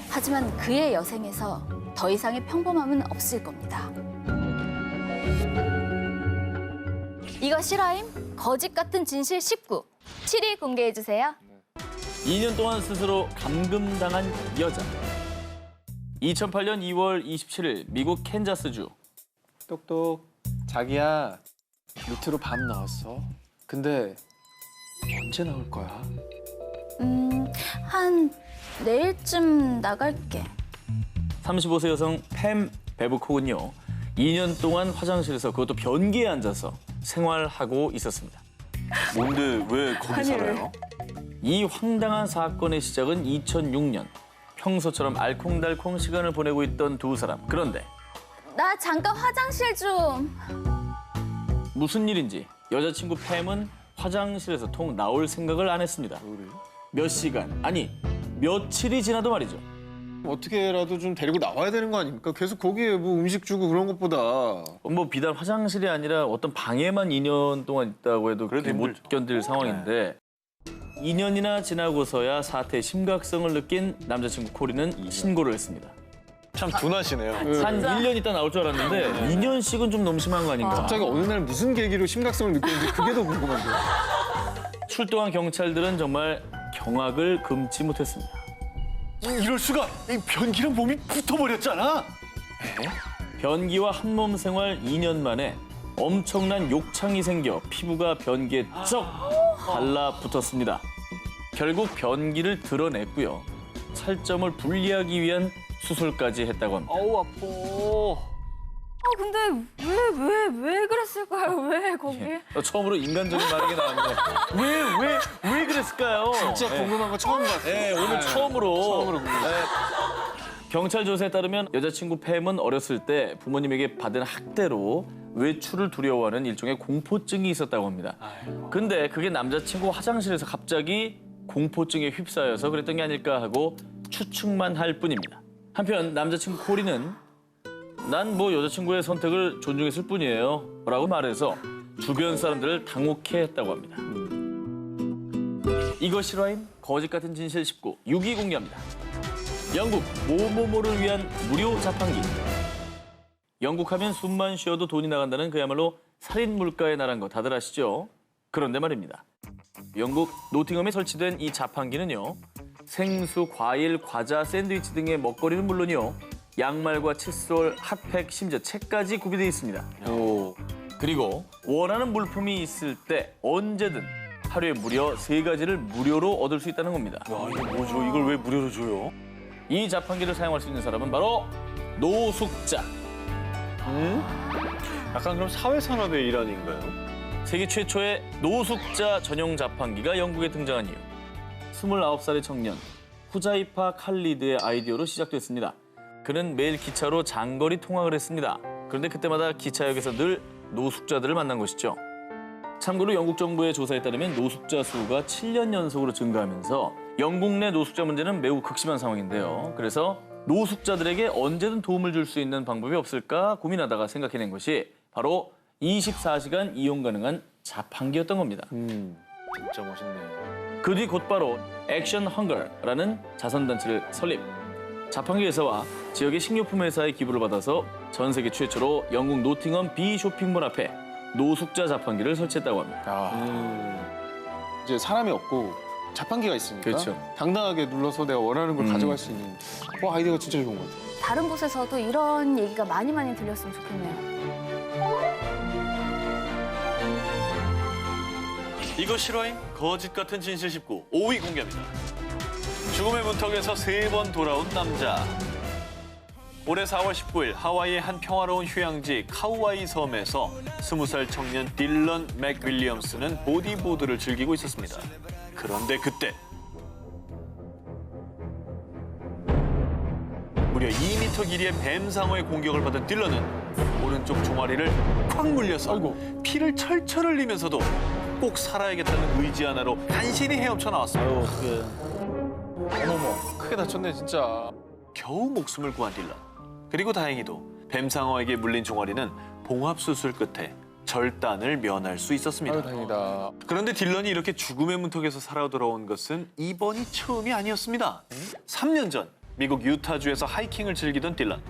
[SPEAKER 5] 하지만 그의 여생에서 더 이상의 평범함은 없을 겁니다. 이거 실화임? 거짓 같은 진실 19. 7위 공개해주세요.
[SPEAKER 1] 2년 동안 스스로 감금당한 여자. 2008년 2월 27일 미국 캔자스주.
[SPEAKER 7] 똑똑. 자기야, 밑으로 밤 나왔어. 근데 언제 나올 거야?
[SPEAKER 5] 한 내일쯤 나갈게.
[SPEAKER 1] 35세 여성 팸 베브콕은요. 2년 동안 화장실에서 그것도 변기에 앉아서 생활하고 있었습니다.
[SPEAKER 7] 뭔데 왜 거기 살아요?
[SPEAKER 1] 이 황당한 사건의 시작은 2006년. 평소처럼 알콩달콩 시간을 보내고 있던 두 사람. 그런데
[SPEAKER 5] 나 잠깐 화장실 좀.
[SPEAKER 1] 무슨 일인지 여자친구 팸은 화장실에서 통 나올 생각을 안 했습니다. 몇 시간, 아니 며칠이 지나도 말이죠.
[SPEAKER 2] 어떻게라도 좀 데리고 나와야 되는 거 아닙니까? 계속 거기에 뭐 음식 주고 그런 것보다.
[SPEAKER 1] 뭐 비단 화장실이 아니라 어떤 방에만 2년 동안 있다고 해도
[SPEAKER 7] 그래도
[SPEAKER 1] 그게 못
[SPEAKER 7] 힘들죠.
[SPEAKER 1] 견딜 상황인데 2년이나 지나고서야 사태의 심각성을 느낀 남자친구 코리는 신고를 했습니다.
[SPEAKER 7] 참 둔하시네요.
[SPEAKER 1] 한 1년 있다 나올 줄 알았는데 2년씩은 좀 너무 심한 거 아닌가.
[SPEAKER 2] 갑자기 어느 날 무슨 계기로 심각성을 느꼈는지 그게 더 궁금한데요.
[SPEAKER 1] 출동한 경찰들은 정말 경악을 금치 못했습니다.
[SPEAKER 7] 이럴 수가! 이 변기랑 몸이 붙어버렸잖아.
[SPEAKER 1] 변기와 한몸 생활 2년 만에 엄청난 욕창이 생겨 피부가 변기에 쩍 달라붙었습니다. 결국 변기를 드러냈고요. 살점을 분리하기 위한 수술까지 했다고 합니다.
[SPEAKER 7] 어우, 아파.
[SPEAKER 5] 근데 왜 그랬을까요? 왜 거기?
[SPEAKER 1] 처음으로 인간적인 반응이 나왔는데 왜 그랬을까요?
[SPEAKER 2] 진짜 궁금한 거 처음 봤어요.
[SPEAKER 1] 네, 오늘 처음으로
[SPEAKER 2] 궁금해요.
[SPEAKER 1] 경찰 조사에 따르면 여자친구 팸은 어렸을 때 부모님에게 받은 학대로 외출을 두려워하는 일종의 공포증이 있었다고 합니다. 근데 그게 남자친구 화장실에서 갑자기 공포증에 휩싸여서 그랬던 게 아닐까 하고 추측만 할 뿐입니다. 한편 남자친구 코리는 난 뭐 여자친구의 선택을 존중했을 뿐이에요 라고 말해서 주변 사람들을 당혹해 했다고 합니다. 이거 실화임? 거짓 같은 진실 19, 6위 공개합니다. 영국 모모모를 위한 무료 자판기. 영국 하면 숨만 쉬어도 돈이 나간다는 그야말로 살인 물가의 나라인 거 다들 아시죠? 그런데 말입니다. 영국 노팅엄에 설치된 이 자판기는요. 생수, 과일, 과자, 샌드위치 등의 먹거리는 물론이요. 양말과 칫솔, 핫팩, 심지어 책까지 구비되어 있습니다. 그리고 원하는 물품이 있을 때 언제든 하루에 무려 3가지를 무료로 얻을 수 있다는 겁니다.
[SPEAKER 7] 와, 이거 뭐죠? 이걸 왜 무료로 줘요?
[SPEAKER 1] 이 자판기를 사용할 수 있는 사람은 바로 노숙자.
[SPEAKER 7] 약간 그럼 사회산업의 일환인가요?
[SPEAKER 1] 세계 최초의 노숙자 전용 자판기가 영국에 등장한 이유. 29살의 청년 후자이파 칼리드의 아이디어로 시작됐습니다. 그는 매일 기차로 장거리 통학을 했습니다. 그런데 그때마다 기차역에서 늘 노숙자들을 만난 것이죠. 참고로 영국 정부의 조사에 따르면 노숙자 수가 7년 연속으로 증가하면서 영국 내 노숙자 문제는 매우 극심한 상황인데요. 그래서 노숙자들에게 언제든 도움을 줄 수 있는 방법이 없을까 고민하다가 생각해낸 것이 바로 24시간 이용 가능한 자판기였던 겁니다.
[SPEAKER 7] 진짜 멋있네.
[SPEAKER 1] 그 뒤 곧바로 액션 헝거라는 자선단체를 설립. 자판기 회사와 지역의 식료품 회사의 기부를 받아서 전 세계 최초로 영국 노팅엄 비 쇼핑몰 앞에 노숙자 자판기를 설치했다고 합니다.
[SPEAKER 2] 이제 사람이 없고 자판기가 있으니까
[SPEAKER 1] 그렇죠.
[SPEAKER 2] 당당하게 눌러서 내가 원하는 걸 가져갈 수 있는 아이디어가 진짜 좋은 것 같아요.
[SPEAKER 5] 다른 곳에서도 이런 얘기가 많이 들렸으면 좋겠네요.
[SPEAKER 7] 이거 실화임? 거짓 같은 진실 19, 5위 공개합니다. 죽음의 문턱에서 3번 돌아온 남자. 올해 4월 19일 하와이의 한 평화로운 휴양지 카우아이 섬에서 20살 청년 딜런 맥윌리엄스는 보디보드를 즐기고 있었습니다. 그런데 그때 무려 2m 길이의 뱀상어의 공격을 받은 딜런은 오른쪽 종아리를 콱 물려서 피를 철철 흘리면서도 꼭 살아야겠다는 의지 하나로 간신히 헤엄쳐 나왔습니다.
[SPEAKER 2] 크게 다쳤네 진짜.
[SPEAKER 7] 겨우 목숨을 구한 딜런. 그리고 다행히도 뱀상어에게 물린 종아리는 봉합수술 끝에 절단을 면할 수 있었습니다.
[SPEAKER 2] 아유 다행이다.
[SPEAKER 7] 그런데 딜런이 이렇게 죽음의 문턱에서 살아 돌아온 것은 이번이 처음이 아니었습니다. 3년 전 미국 유타주에서 하이킹을 즐기던 딜런.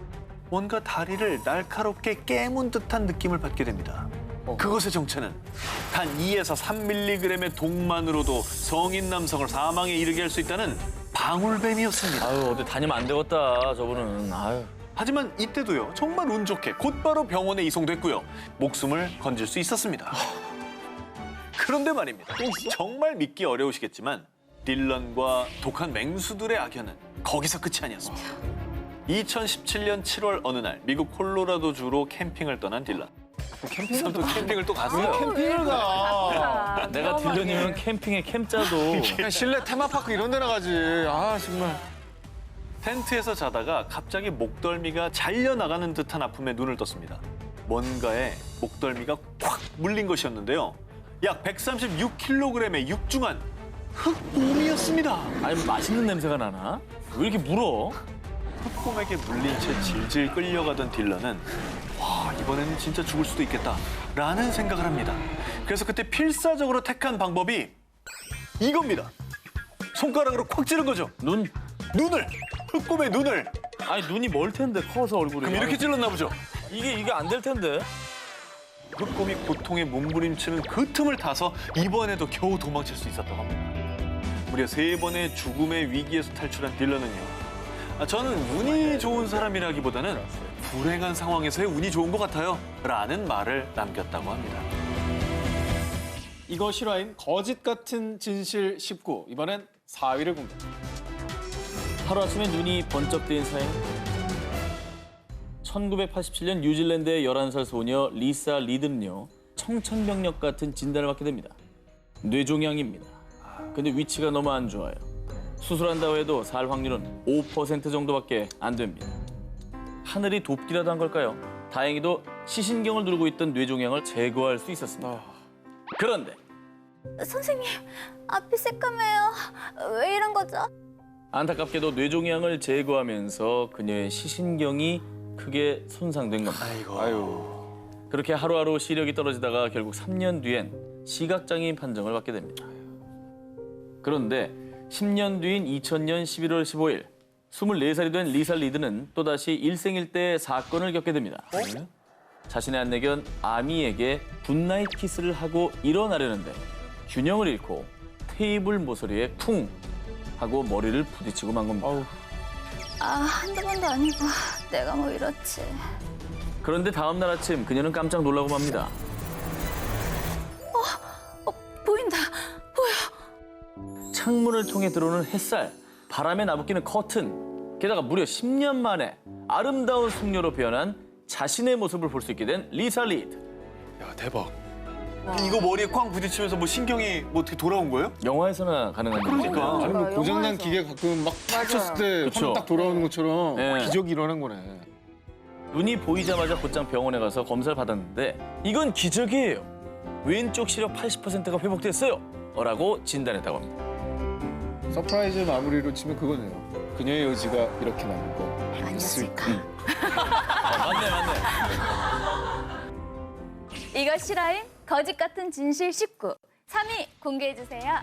[SPEAKER 7] 뭔가 다리를 날카롭게 깨문 듯한 느낌을 받게 됩니다. 그것의 정체는 단 2에서 3mg의 독만으로도 성인 남성을 사망에 이르게 할 수 있다는 방울뱀이었습니다.
[SPEAKER 6] 아유 어디 다니면 안 되겠다 저분은. 아유.
[SPEAKER 7] 하지만 이때도요, 정말 운 좋게 곧바로 병원에 이송됐고요. 목숨을 건질 수 있었습니다. 그런데 말입니다. 정말 믿기 어려우시겠지만 딜런과 독한 맹수들의 악연은 거기서 끝이 아니었습니다. 2017년 7월 어느 날 미국 콜로라도주로 캠핑을 떠난 딜런. 캠핑을 또 갔어요.
[SPEAKER 2] 캠핑을 가.
[SPEAKER 6] 내가 딜런이면 캠핑에 캠짜도.
[SPEAKER 2] 그냥 실내 테마파크 이런 데나 가지. 아, 정말.
[SPEAKER 7] 텐트에서 자다가 갑자기 목덜미가 잘려나가는 듯한 아픔에 눈을 떴습니다. 뭔가에 목덜미가 콱 물린 것이었는데요. 약 136kg의 육중한 흑곰이었습니다.
[SPEAKER 6] 아니 맛있는 냄새가 나나? 왜 이렇게 물어?
[SPEAKER 7] 흑곰에게 물린 채 질질 끌려가던 딜런은 와, 이번에는 진짜 죽을 수도 있겠다라는 생각을 합니다. 그래서 그때 필사적으로 택한 방법이 이겁니다. 손가락으로 콱 찌른 거죠. 눈을! 흑곰의 눈을!
[SPEAKER 6] 아니 눈이 멀 텐데 커서 얼굴이.
[SPEAKER 7] 그럼 이렇게 찔렀나 보죠.
[SPEAKER 6] 이게 안 될 텐데.
[SPEAKER 7] 흑곰이 고통에 몸부림치는 그 틈을 타서 이번에도 겨우 도망칠 수 있었다고 합니다. 무려 3번의 죽음의 위기에서 탈출한 딜런은요. 저는 운이 좋은 사람이라기보다는 불행한 상황에서의 운이 좋은 것 같아요. 라는 말을 남겼다고 합니다.
[SPEAKER 2] 이거 실화인 거짓 같은 진실 19. 이번엔 4위를 공개합니다.
[SPEAKER 6] 하루아침에 눈이 번쩍 뜨인 사연. 1987년 뉴질랜드의 11살 소녀 리사 리드는요. 청천벽력 같은 진단을 받게 됩니다. 뇌종양입니다. 근데 위치가 너무 안 좋아요. 수술한다고 해도 살 확률은 5% 정도밖에 안 됩니다. 하늘이 돕기라도 한 걸까요? 다행히도 시신경을 누르고 있던 뇌종양을 제거할 수 있었습니다. 그런데
[SPEAKER 5] 선생님, 앞이 새까매요. 왜 이런 거죠?
[SPEAKER 6] 안타깝게도 뇌종양을 제거하면서 그녀의 시신경이 크게 손상된 겁니다. 그렇게 하루하루 시력이 떨어지다가 결국 3년 뒤엔 시각장애인 판정을 받게 됩니다. 그런데 10년 뒤인 2000년 11월 15일 24살이 된 리사 리드는 또다시 일생일대의 사건을 겪게 됩니다. 자신의 안내견 아미에게 굿나잇 키스를 하고 일어나려는데 균형을 잃고 테이블 모서리에 쿵 하고 머리를 부딪히고 만 겁니다.
[SPEAKER 5] 한두 번도 아니고 내가 뭐 이렇지.
[SPEAKER 6] 그런데 다음 날 아침 그녀는 깜짝 놀라고 맙니다.
[SPEAKER 5] 보인다.
[SPEAKER 6] 창문을 통해 들어오는 햇살, 바람에 나부끼는 커튼, 게다가 무려 10년 만에 아름다운 숙녀로 변한 자신의 모습을 볼 수 있게 된 리사 리드.
[SPEAKER 2] 야, 대박.
[SPEAKER 7] 이거 머리에 쾅 부딪히면서 뭐 신경이 뭐 어떻게 돌아온 거예요?
[SPEAKER 6] 영화에서나 가능한
[SPEAKER 7] 그러니까.
[SPEAKER 2] 아니, 뭐
[SPEAKER 5] 영화에서.
[SPEAKER 2] 고장난 기계 가끔 막 탁쳤을 때
[SPEAKER 6] 그쵸.
[SPEAKER 2] 화면 딱 돌아오는 것처럼
[SPEAKER 6] 네.
[SPEAKER 2] 기적이 일어난 거네.
[SPEAKER 6] 눈이 보이자마자 곧장 병원에 가서 검사를 받았는데 이건 기적이에요. 왼쪽 시력 80%가 회복됐어요. 라고 진단했다고 합니다.
[SPEAKER 2] 서프라이즈 마무리로 치면 그거네요. 그녀의 의지가 이렇게 나는 거
[SPEAKER 5] 아니었을까?
[SPEAKER 6] 맞네.
[SPEAKER 5] 이거 실화인 거짓 같은 진실 19. 3위 공개해주세요.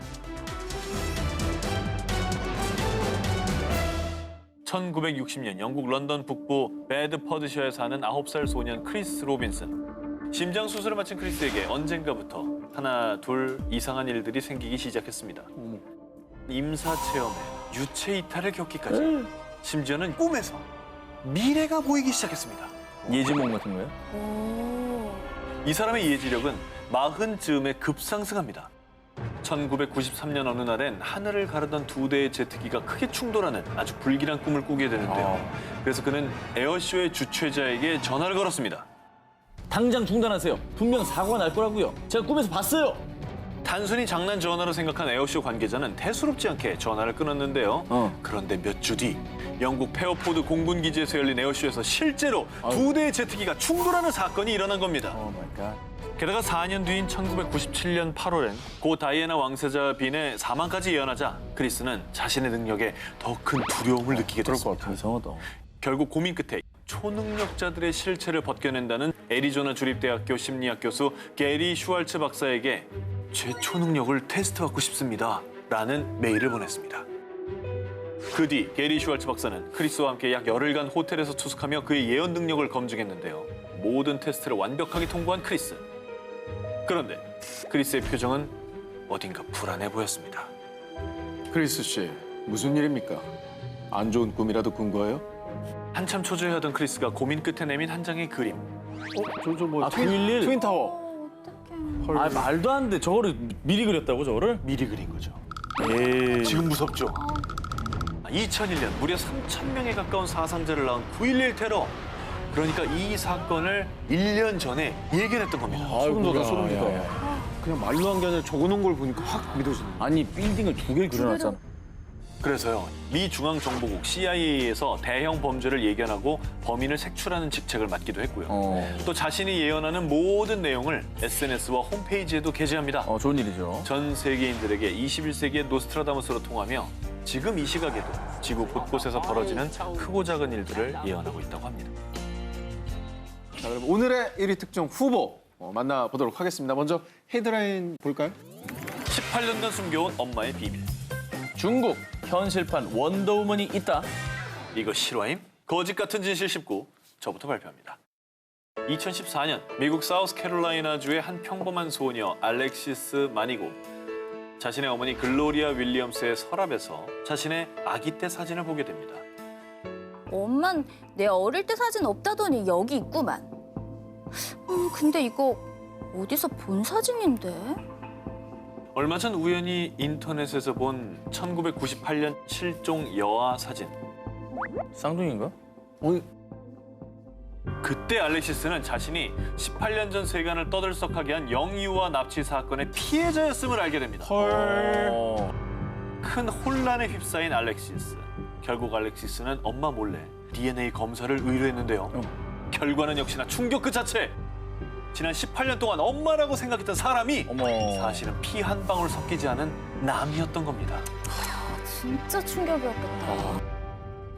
[SPEAKER 7] 1960년 영국 런던 북부 배드퍼드셔에 사는 9살 소년 크리스 로빈슨. 심장 수술을 마친 크리스에게 언젠가부터 하나 둘 이상한 일들이 생기기 시작했습니다. 임사 체험에 유체 이탈을 겪기까지. 심지어는 꿈에서 미래가 보이기 시작했습니다.
[SPEAKER 6] 예지몽 같은 거예요?
[SPEAKER 5] 오.
[SPEAKER 7] 이 사람의 예지력은 40쯤에 급상승합니다. 1993년 어느 날엔 하늘을 가르던 2대의 제트기가 크게 충돌하는 아주 불길한 꿈을 꾸게 되는데요. 그래서 그는 에어쇼의 주최자에게 전화를 걸었습니다.
[SPEAKER 6] 당장 중단하세요. 분명 사고가 날 거라고요. 제가 꿈에서 봤어요.
[SPEAKER 7] 단순히 장난 전화로 생각한 에어쇼 관계자는 대수롭지 않게 전화를 끊었는데요. 그런데 몇 주 뒤 영국 페어포드 공군기지에서 열린 에어쇼에서 실제로 2대의 제트기가 충돌하는 사건이 일어난 겁니다. 게다가 4년 뒤인 1997년 8월엔 고 다이애나 왕세자 빈의 사망까지 예언하자 크리스는 자신의 능력에 더 큰 두려움을 느끼게 됐습니다.
[SPEAKER 6] 이상하다.
[SPEAKER 7] 결국 고민 끝에 초능력자들의 실체를 벗겨낸다는 애리조나 주립대학교 심리학 교수 게리 슈왈츠 박사에게 제 초능력을 테스트받고 싶습니다. 라는 메일을 보냈습니다. 그 뒤 게리 슈왈츠 박사는 크리스와 함께 약 열흘간 호텔에서 투숙하며 그의 예언 능력을 검증했는데요. 모든 테스트를 완벽하게 통과한 크리스. 그런데 크리스의 표정은 어딘가 불안해 보였습니다.
[SPEAKER 2] 크리스 씨, 무슨 일입니까? 안 좋은 꿈이라도 꾼 거예요?
[SPEAKER 7] 한참 초조해하던 크리스가 고민 끝에 내민 한 장의 그림.
[SPEAKER 6] 아, 911?
[SPEAKER 2] 트윈타워.
[SPEAKER 5] 어떡해.
[SPEAKER 6] 아, 말도 안 돼. 저거를 미리 그렸다고, 저거를?
[SPEAKER 7] 미리 그린 거죠.
[SPEAKER 6] 에이.
[SPEAKER 7] 지금 무섭죠? 2001년 무려 3,000명에 가까운 사상자를 낳은 9.11 테러. 그러니까 이 사건을 1년 전에 예견했던 겁니다.
[SPEAKER 2] 소름 돋아, 소름 돋아. 그냥 말로 한 게 아니라 적어놓은 걸 보니까 확 믿어지네.
[SPEAKER 6] 아니, 빌딩을 2개를 그려놨잖아.
[SPEAKER 7] 그래서요, 미 중앙정보국 CIA에서 대형 범죄를 예견하고 범인을 색출하는 직책을 맡기도 했고요. 또 자신이 예언하는 모든 내용을 SNS와 홈페이지에도 게재합니다.
[SPEAKER 6] 좋은 일이죠.
[SPEAKER 7] 전 세계인들에게 21세기의 노스트라다무스로 통하며 지금 이 시각에도 지구 곳곳에서 벌어지는 크고 작은 일들을 예언하고 있다고 합니다.
[SPEAKER 2] 자, 그럼 오늘의 1위 특종 후보 만나보도록 하겠습니다. 먼저 헤드라인 볼까요?
[SPEAKER 7] 18년간 숨겨온 엄마의 비밀.
[SPEAKER 6] 중국 현실판 원더우먼이 있다.
[SPEAKER 7] 이거 실화임? 거짓 같은 진실 19. 저부터 발표합니다. 2014년 미국 사우스캐롤라이나주의 한 평범한 소녀 알렉시스 마니고. 자신의 어머니 글로리아 윌리엄스의 서랍에서 자신의 아기 때 사진을 보게 됩니다.
[SPEAKER 5] 엄만 내 어릴 때 사진 없다더니 여기 있구만. 근데 이거 어디서 본 사진인데?
[SPEAKER 7] 얼마 전 우연히 인터넷에서 본 1998년 실종 여아 사진.
[SPEAKER 6] 쌍둥이인가?
[SPEAKER 7] 그때 알렉시스는 자신이 18년 전 세간을 떠들썩하게 한 영유아 납치 사건의 피해자였음을 알게 됩니다. 큰 혼란에 휩싸인 알렉시스. 결국 알렉시스는 엄마 몰래 DNA 검사를 의뢰했는데요. 결과는 역시나 충격 그 자체. 지난 18년 동안 엄마라고 생각했던 사람이 사실은 피 한 방울 섞이지 않은 남이었던 겁니다.
[SPEAKER 5] 진짜 충격이었겠다.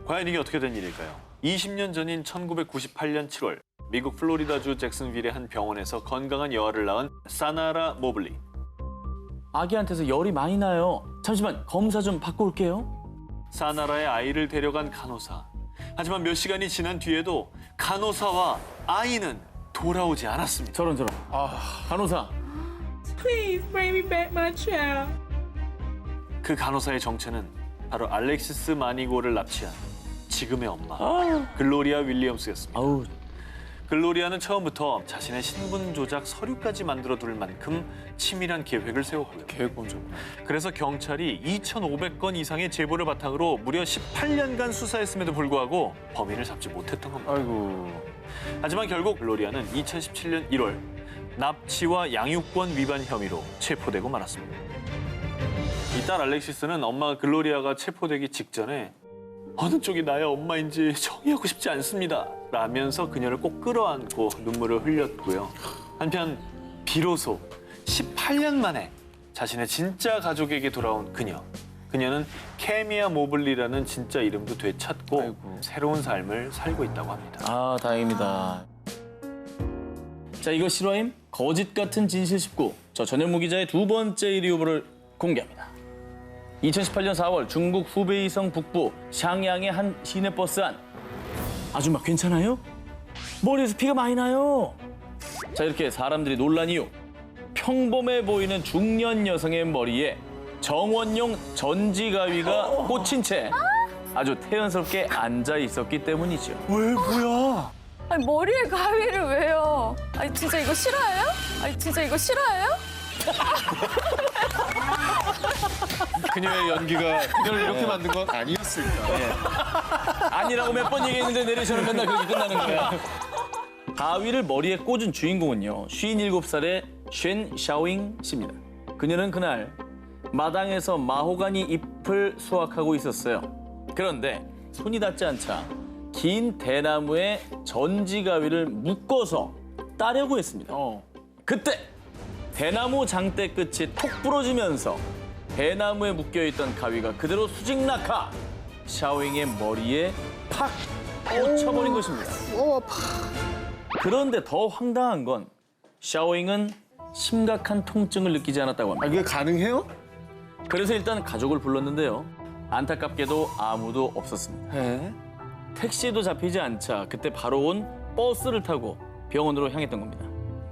[SPEAKER 7] 과연 이게 어떻게 된 일일까요? 20년 전인 1998년 7월 미국 플로리다주 잭슨빌의 한 병원에서 건강한 여아를 낳은 사나라 모블리.
[SPEAKER 6] 아기한테서 열이 많이 나요. 잠시만 검사 좀 받고 올게요.
[SPEAKER 7] 사나라의 아이를 데려간 간호사. 하지만 몇 시간이 지난 뒤에도 간호사와 아이는 돌아오지 않았습니다.
[SPEAKER 6] 저런. 간호사.
[SPEAKER 8] Please bring me back my child.
[SPEAKER 7] 그 간호사의 정체는 바로 알렉시스 마니고를 납치한 지금의 엄마 글로리아 윌리엄스였습니다.
[SPEAKER 6] 아우.
[SPEAKER 7] 글로리아는 처음부터 자신의 신분 조작 서류까지 만들어 둘 만큼 치밀한 계획을 세웠고요.
[SPEAKER 2] 계획 먼저.
[SPEAKER 7] 그래서 경찰이 2,500건 이상의 제보를 바탕으로 무려 18년간 수사했음에도 불구하고 범인을 잡지 못했던 겁니다.
[SPEAKER 2] 아이고.
[SPEAKER 7] 하지만 결국 글로리아는 2017년 1월 납치와 양육권 위반 혐의로 체포되고 말았습니다. 이 딸 알렉시스는 엄마 글로리아가 체포되기 직전에 어느 쪽이 나의 엄마인지 정의하고 싶지 않습니다 라면서 그녀를 꼭 끌어안고 눈물을 흘렸고요. 한편 비로소 18년 만에 자신의 진짜 가족에게 돌아온 그녀. 그녀는 케미아 모블리라는 진짜 이름도 되찾고 새로운 삶을 살고 있다고 합니다.
[SPEAKER 6] 아, 다행입니다. 자, 이거 실화임? 거짓 같은 진실 19. 저 전현무 기자의 두 번째 1위 후보를 공개합니다. 2018년 4월 중국 후베이성 북부 샹양의 한 시내버스 안. 아줌마 괜찮아요? 머리에서 피가 많이 나요. 자, 이렇게 사람들이 놀란 이유. 평범해 보이는 중년 여성의 머리에 정원용 전지가위가 꽂힌 채 아주 태연스럽게 앉아 있었기 때문이죠.
[SPEAKER 7] 왜 뭐야?
[SPEAKER 5] 아니 머리에 가위를 왜요? 아니 진짜 이거 실화예요? 아니 진짜 이거 실화예요?
[SPEAKER 2] 그녀의 연기가 그녀를 이렇게 만든 건 아니었을까.
[SPEAKER 6] 아니라고 몇 번 얘기했는데 내리셔는 맨날 그렇게 끝나는 거야. 가위를 머리에 꽂은 주인공은요. 57살의 쉔 샤오잉 씨입니다. 그녀는 그날 마당에서 마호가니 잎을 수확하고 있었어요. 그런데 손이 닿지 않자 긴 대나무에 전지가위를 묶어서 따려고 했습니다. 그때 대나무 장대 끝이 톡 부러지면서 대나무에 묶여있던 가위가 그대로 수직낙하 샤오잉의 머리에 팍 꽂혀버린 것입니다. 그런데 더 황당한 건 샤오잉은 심각한 통증을 느끼지 않았다고 합니다.
[SPEAKER 2] 이게 가능해요?
[SPEAKER 6] 그래서 일단 가족을 불렀는데요. 안타깝게도 아무도 없었습니다. 택시도 잡히지 않자 그때 바로 온 버스를 타고 병원으로 향했던 겁니다.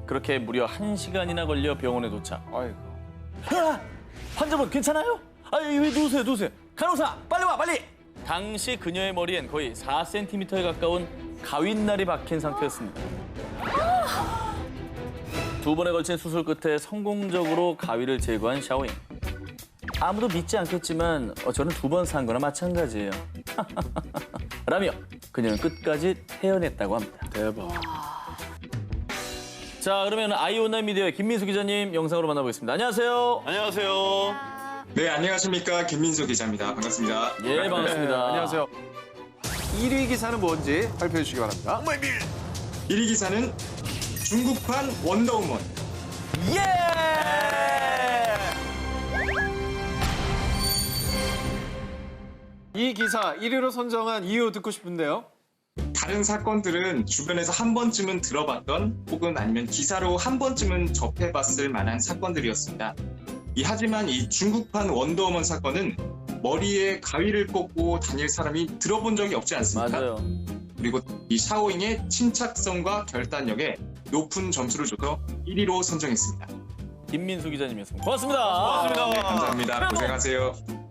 [SPEAKER 6] 그렇게 무려 1시간이나 걸려 병원에 도착.
[SPEAKER 2] 아이고.
[SPEAKER 6] 환자분 괜찮아요? 왜 누우세요. 간호사 빨리 와 빨리. 당시 그녀의 머리엔 거의 4cm에 가까운 가윗날이 박힌 상태였습니다. 2번에 걸친 수술 끝에 성공적으로 가위를 제거한 샤오잉. 아무도 믿지 않겠지만 저는 2번 산 거나 마찬가지예요. 라며 그녀는 끝까지 태어냈다고 합니다.
[SPEAKER 2] 대박.
[SPEAKER 6] 자, 그러면 아이온라인 미디어의 김민수 기자님 영상으로 만나보겠습니다. 안녕하세요.
[SPEAKER 7] 안녕하세요.
[SPEAKER 9] 네, 안녕하십니까. 김민수 기자입니다. 반갑습니다.
[SPEAKER 6] 예, 반갑습니다.
[SPEAKER 2] 안녕하세요. 1위 기사는 뭔지 발표해 주시기 바랍니다.
[SPEAKER 9] 1위 기사는 중국판 원더우먼.
[SPEAKER 2] 이 기사 1위로 선정한 이유 듣고 싶은데요.
[SPEAKER 9] 다른 사건들은 주변에서 한 번쯤은 들어봤던 혹은 아니면 기사로 한 번쯤은 접해봤을 만한 사건들이었습니다. 하지만 이 중국판 원더우먼 사건은 머리에 가위를 꽂고 다닐 사람이 들어본 적이 없지 않습니까?
[SPEAKER 6] 맞아요.
[SPEAKER 9] 그리고 이 샤오잉의 침착성과 결단력에 높은 점수를 줘서 1위로 선정했습니다.
[SPEAKER 6] 김민수 기자님이었습니다. 고맙습니다.
[SPEAKER 9] 네, 감사합니다. 고생하세요.